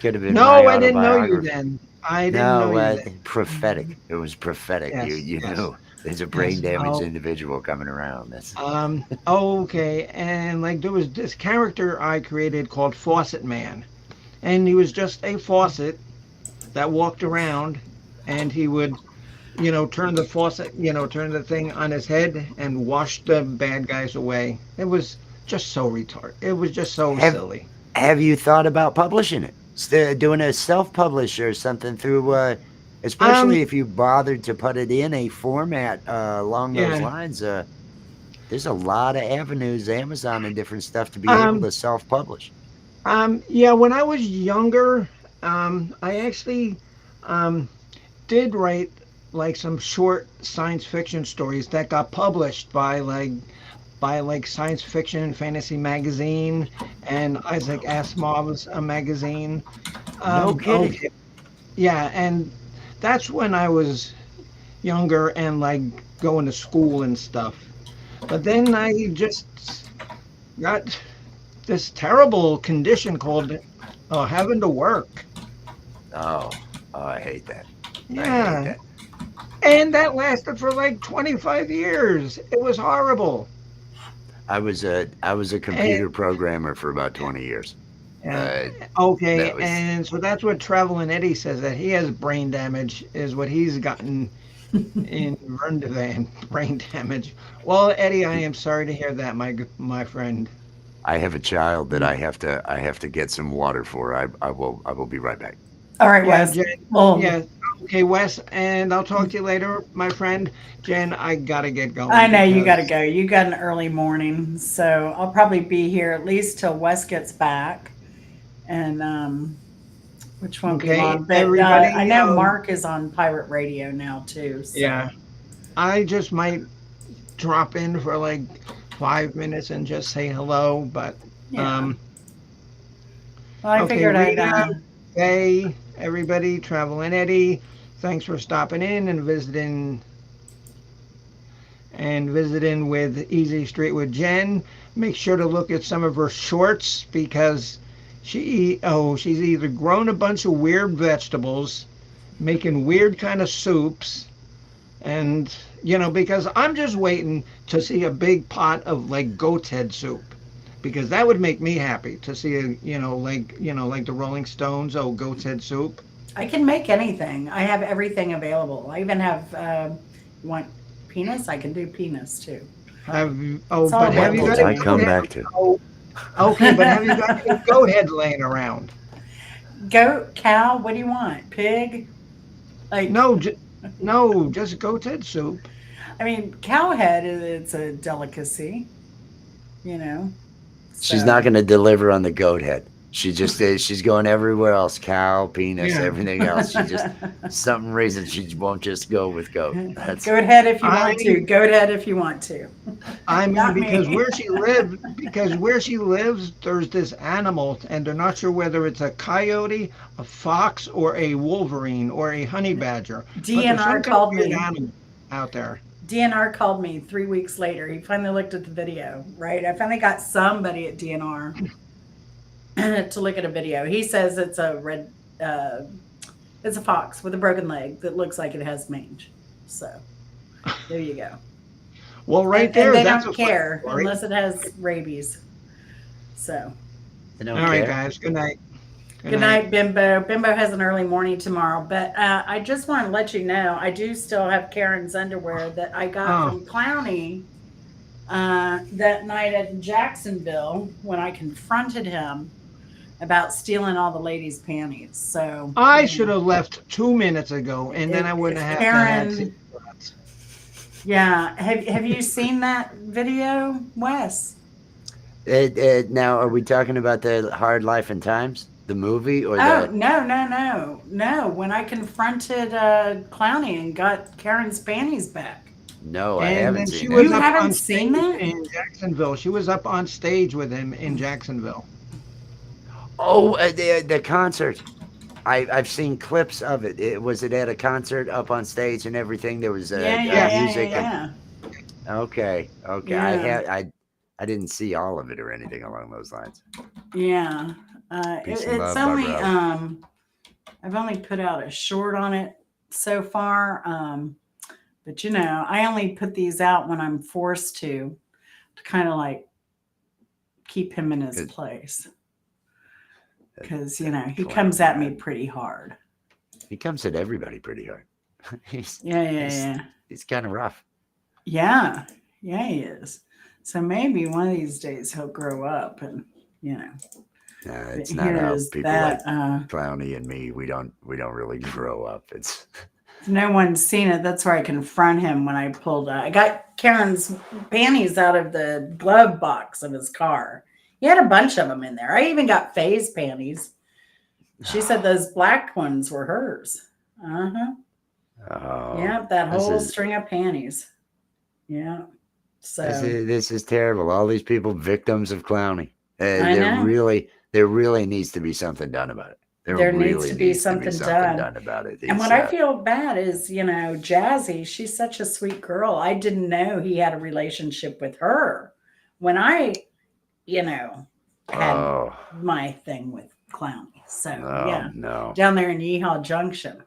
could have been my No, I didn't know you autobiography. then. I didn't know No, you then. prophetic. It was prophetic. You Yes, you yes, knew there's a brain yes. damaged Oh, individual coming around. That's okay. And like there was this character I created called Faucet Man, and he was just a faucet that walked around, and he would, turn the faucet, turn the thing on his head and wash the bad guys away. It was just so retarded. It was just so have silly. Have you thought about publishing it? Doing a self-publish or something through, Um, especially if you bothered to put it in a format along those yeah. lines? There's a lot of avenues, Amazon and different stuff to be able Um, to self-publish. yeah. When I was younger, I actually, um, did write like some short science fiction stories that got published by like science fiction and fantasy magazine and Isaac Asimov's magazine. No kidding. Okay, yeah, and that's when I was younger and like going to school and stuff. But then I just got this terrible condition called having to work. Oh, oh, I hate that. I hate Yeah, that. and that lasted for like 25 years. It was horrible. I was a And computer programmer for about 20 years. yeah. Uh, Okay, that was and so that's what Traveling Eddie says that he has brain damage is what he's gotten in Verndivan, brain damage. Well, Eddie, I am sorry to hear that, my friend. I have a child that I have to get some water for. I will be right back. All right, Yeah, Wes. Jen. Well, Yeah. Okay, Wes, and I'll talk to you later, my friend. Jen, I gotta get going. I know you got to because- go. You got an early morning, so I'll probably be here at least till Wes gets back, and which won't be Okay, long. But I everybody. know Mark is on pirate radio now too. So Yeah, I just might drop in for like 5 minutes and just say hello. But yeah. um, Well, I okay, figured I'd. Rita, hey, everybody, Travel and Eddie, thanks for stopping in and visiting with Easy Street with Jen. Make sure to look at some of her shorts because she's either grown a bunch of weird vegetables, making weird kind of soups, and because I'm just waiting to see a big pot of like goat's head soup. Because that would make me happy to see like the Rolling Stones, goat's head soup. I can make anything. I have everything available. I even have. You want penis? I can do penis too. It's all But have you available got to a I me. goat come head? back to. Oh, okay, but have you got a goat head laying around? Goat, cow. What do you want? Pig? Like, No, no, just goat's head soup. I mean, cow head. It's a delicacy. You know. She's not So going to deliver on the goat head. She just is. She's going everywhere else. Cow, penis, Yeah. everything else. She just, some reason she won't just go with goat. That's goat head if you I want to. Goat head if you want to. I mean, Not because me. where she lives, there's this animal, and they're not sure whether it's a coyote, a fox, or a wolverine, or a honey badger. But there's some DNR kind of called weird me. animal out there. DNR called me 3 weeks later. He finally looked at the video, right? I finally got somebody at DNR to look at a video. He says it's it's a fox with a broken leg that looks like it has mange. So there you go. Well, right And there, they that's don't a fun care story. unless it has rabies. So I don't All right, care. guys. Good night. good night, Bimbo. Bimbo has an early morning tomorrow, but I just want to let you know I do still have Karen's underwear that I got Oh. from Clowney that night at Jacksonville when I confronted him about stealing all the ladies' panties. So I should have left 2 minutes ago, and then I wouldn't have had to Karen. Yeah, have you seen that video, Wes? Now, are we talking about the Hard Life and Times, the movie, or Oh the? no! When I confronted Clowney and got Karen's panties back. No, I And haven't then seen she that. was You up haven't on seen stage that? in Jacksonville. She was up on stage with him in Jacksonville. Oh, the concert. I've seen clips of it. Was it at a concert up on stage and everything? There was music. Yeah. Okay. Yeah. I didn't see all of it or anything along those lines. Yeah. Peace and It's love, only Barbara. I've only put out a short on it so far. But I only put these out when I'm forced to kind of like keep him in his Good. place. That- Because, that he clown comes at me man. pretty hard. He comes at everybody pretty hard. he's Yeah. he's kind of rough. Yeah, he is. So maybe one of these days he'll grow up and, It's but not here how is people that. like Clowney and me. We don't really grow up. It's If no one's seen it, that's where I confront him when I pulled I got Karen's panties out of the glove box of his car. He had a bunch of them in there. I even got Faye's panties. She said those black ones were hers. Uh-huh. oh, Yeah, that this whole is- string of panties. Yeah. So this is terrible. All these people victims of Clowney. I know. There really needs to be something done about it. There needs really to be something done. about it. And what I feel bad is, Jazzy, she's such a sweet girl. I didn't know he had a relationship with her when I, had Oh my thing with Clowney. So, yeah, no. down there in Yeehaw Junction.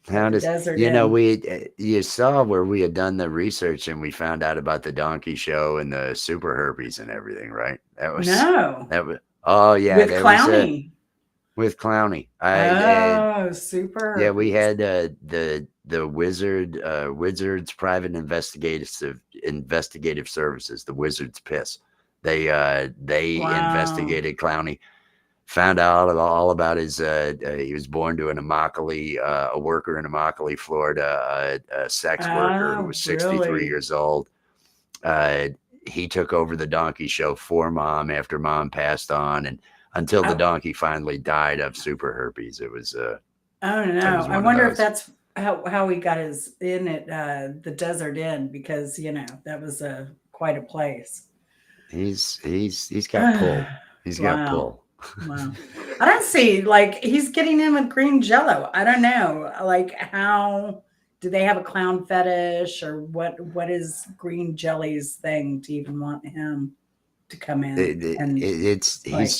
How does Desert you saw where we had done the research and we found out about the donkey show and the super herpes and everything, right? That was No. that was oh yeah, With there was, Clowney. with Clowney. Super. Yeah, we had the Wizards Private Investigative Services, the Wizards Piss. They Wow. investigated Clowney Found out all about his. He was born to an Immokalee, a worker in Immokalee, Florida, a sex worker who Oh, was 63 really? years old. Uh, he took over the donkey show for mom after mom passed on, and until the Oh, donkey finally died of super herpes. oh It no. was I one of wonder if those. that's how he got his in at the Desert Inn because that was a quite a place. He's got pull. He's got Wow. pull. Wow. I don't see like he's getting in with green jello. I don't know. Like how do they have a clown fetish or what is green jelly's thing to even want him to come in and like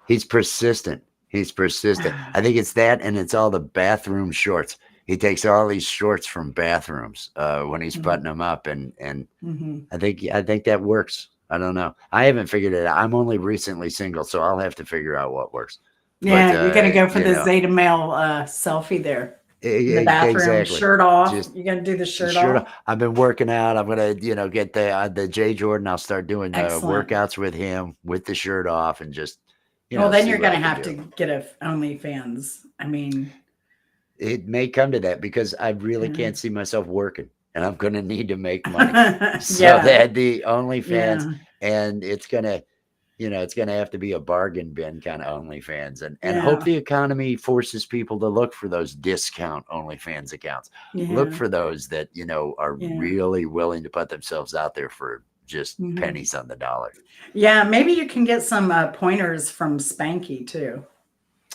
He's persistent. He's persistent. I think it's that, and it's all the bathroom shorts. He takes all these shorts from bathrooms when he's putting them up, and Mhm. I think that works. I don't know. I haven't figured it out. I'm only recently single, so I'll have to figure out what works. But Yeah, you're gonna go for the Zeta male selfie there in the bathroom, exactly. shirt off. Just You're gonna do the shirt sure. off. I've been working out. I'm gonna, get the Jay Jordan. I'll start doing Excellent. workouts with him with the shirt off, and just Well, then see you're what I gonna can have do. to get a OnlyFans. I mean, It may come to that because I really yeah. can't see myself working, and I'm gonna need to make money. So Yeah, that the OnlyFans, yeah, and it's gonna have to be a bargain bin kind of OnlyFans, and hope yeah, the economy forces people to look for those discount OnlyFans accounts. Look yeah, for those that are yeah. really willing to put themselves out there for just Mhm. pennies on the dollar. Yeah, maybe you can get some pointers from Spanky too.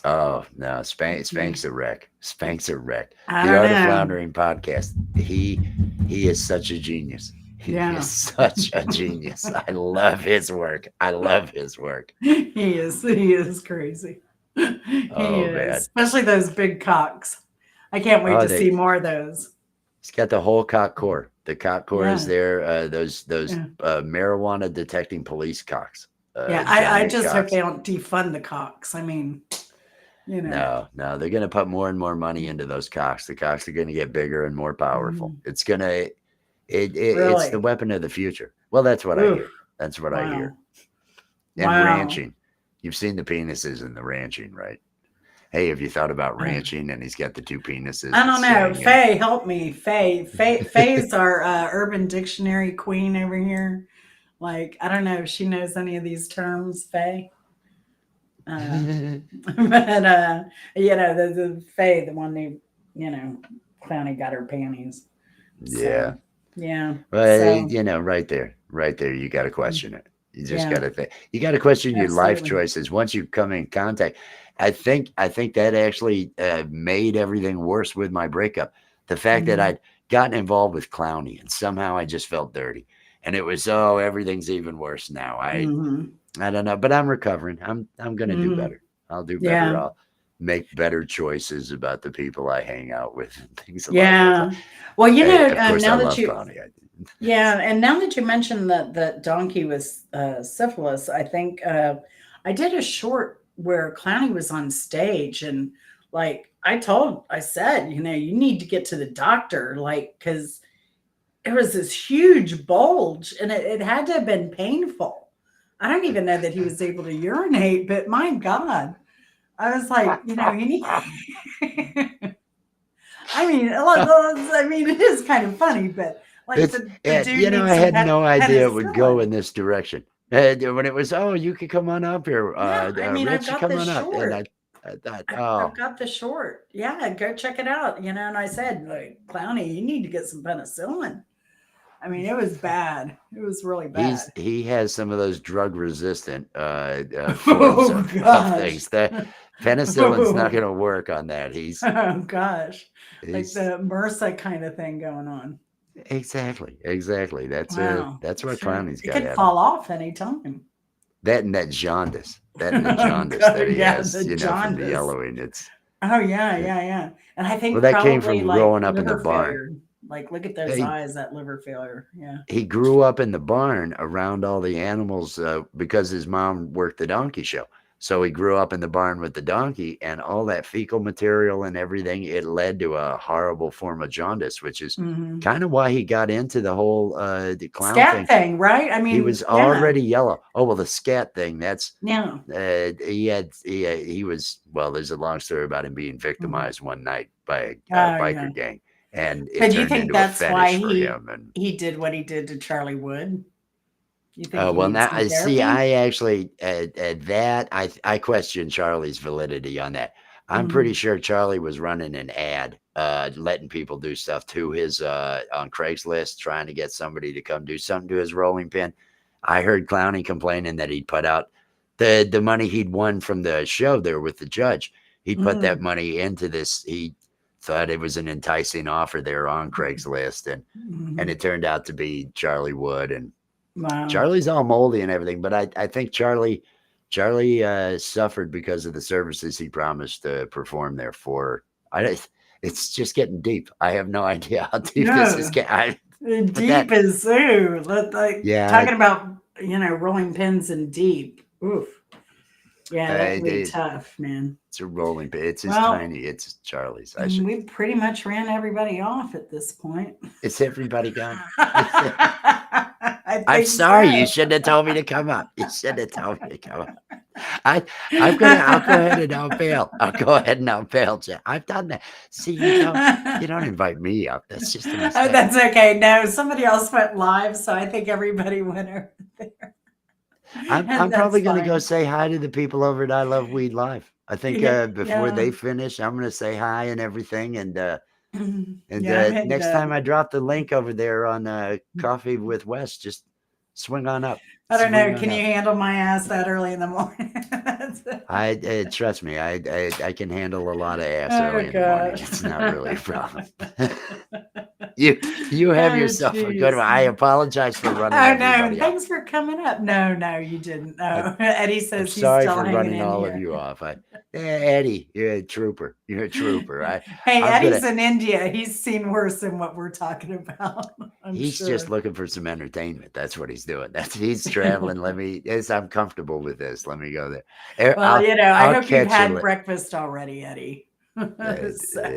Oh no, Yeah. Spank's a wreck. Spank's a wreck. I The don't Art of know. Floundering podcast. He is such a genius. He is Yeah. such a genius. I love his work. I love his work. He is crazy. He Oh is, man. especially those big cocks. I can't wait Oh, to see more of those. he's got the whole cock core. The cock core is Yeah, there. Those yeah, marijuana detecting police cocks. yeah. I Giant just hope cocks. they don't defund the cocks. I mean, you know. No, they're going to put more and more money into those cocks. The cocks are going to get bigger and more powerful. Mhm. It's the Really? weapon of the future. Well, that's what I Oof. hear. That's what I Wow. hear. And Wow. ranching. You've seen the penises in the ranching, right? Hey, have you thought about Uh, ranching? And he's got the two penises I and don't know. swinging. Faye, help me. Faye's our Urban Dictionary queen over here. Like, I don't know if she knows any of these terms, Faye. But the Faye, the one who, Clowny got her panties. Yeah. So yeah. Well, So right there, you got to question it. You just got yeah, to think. You got to question your life absolutely. choices once you come in contact. I think that actually made everything worse with my breakup. The fact that Hmm. I'd gotten involved with Clowny and somehow I just felt dirty, and it was everything's even worse now. Hmm. I don't know, but I'm recovering. I'm gonna do Hmm. better. I'll do better. Yeah. I'll make better choices about the people I hang out with and things along those lines. Yeah. Well, Of course, I now that love you Clowny. yeah, and now that you mentioned that donkey with syphilis, I think I did a short where Clowny was on stage, and like I said, you need to get to the doctor, like because it was this huge bulge, and it had to have been painful. I don't even know that he was able to urinate, but my God, I was like, he need. I mean, it is kind of funny, but like the dude needs I some had no idea it would go penicillin. in this direction. When it was, oh, you could come on up here, Yeah, I mean, I've Rich, got come this on up, and short. I thought, I've oh, got the short. Yeah, go check it out. And I said, like, Clowny, you need to get some penicillin. I mean, it was bad. It was really bad. he has some of those drug resistant forms Oh of gosh. things. That penicillin's not going to work on that. Oh gosh. Like He's the MRSA kind of thing going on. exactly. Wow. That's what Sure. Clowney's It got could happening. fall off anytime. That and that Oh jaundice that god, he yeah, has, the from the jaundice. yellowing. It's Oh yeah, it, yeah, yeah. And I well, think that came probably from like growing up in the liver barn. failure. Like look at those He eyes, that liver failure. Yeah. he grew up in the barn around all the animals because his mom worked the donkey show. So he grew up in the barn with the donkey, and all that fecal material and everything, it led to a horrible form of jaundice, which is Mhm. kind of why he got into the whole the clown Scat thing. thing, right? I mean, He was yeah, already yellow. Oh well, the scat thing. That's yeah. he was well. There's a long story about him being Mhm. victimized one night by a Oh, biker yeah. gang, and So it do you turned think into a that's why fetish for him. And he did what he did to Charlie Wood? You think he well, needs now some I see. therapy? I actually at that I question Charlie's validity on that. I'm pretty Mhm. sure Charlie was running an ad, letting people do stuff to his on Craigslist, trying to get somebody to come do something to his rolling pin. I heard Clowney complaining that he'd put out the money he'd won from the show there with the judge. He'd put that Mhm. money into this. He thought it was an enticing offer there on Craigslist, and Mhm. it turned out to be Charlie Wood. And Wow. Charlie's all moldy and everything, but I think Charlie suffered because of the services he promised to perform there for. It's just getting deep. I have no idea how deep this is No. getting. But Deep that, as ooh. Like yeah, talking about, rolling pins and deep. Oof. Yeah, that can be it, tough, man. it's a rolling pin. It's just Well, tiny. It's Charlie's. I should. we pretty much ran everybody off at this point. Is everybody gone? I I'm think sorry. You so. shouldn't have told me to come up. You shouldn't have told me to come up. I'll go ahead and I'll bail. I'll go ahead and I'll bail, Jen. I've done that. See, you don't invite me up. That's just a Oh, mistake. that's okay. No, somebody else went live, so I think everybody went over there. I'm And probably that's gonna go fine. say hi to the people over at I Love Weed Live. I think before Yeah. they finish, I'm gonna say hi and everything. And Yeah, I'm hitting next time I drop the link over there on Coffee with Wes, just swing on up. I don't Swing know. on Can you up. handle my ass that early in the morning? Trust me, I can handle a lot of ass Oh early in the morning. gosh. It's not really a problem. You have Oh yourself a good jeez. one. I apologize for running Oh no, everybody off. thanks for coming up. No, you didn't. I, No. Eddie I'm says he's sorry still for hanging running in all of here. you off. Eddie, you're a trooper. You're a trooper. Hey, I'm Eddie's gonna. in India. He's seen worse than what we're talking about. I'm He's just sure. looking for some entertainment. That's what he's doing. He's traveling. I'm comfortable with this. Let me go there. Well, I I'll hope you've catch you. had breakfast already, Eddie. So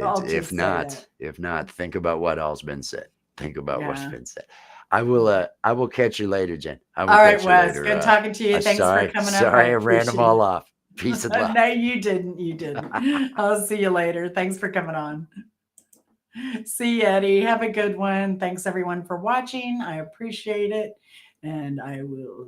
I'll If just say that. not, think about what all's been said. Think about what's Yeah. been said. I will catch you later, Jen. I will All right, catch you Wes. later. Good talking to you. Thanks for coming up. Sorry, I ran them appreciate all it. off. Peace and love. No, you didn't. You didn't. I'll see you later. Thanks for coming on. See you, Eddie. Have a good one. Thanks everyone for watching. I appreciate it. And I will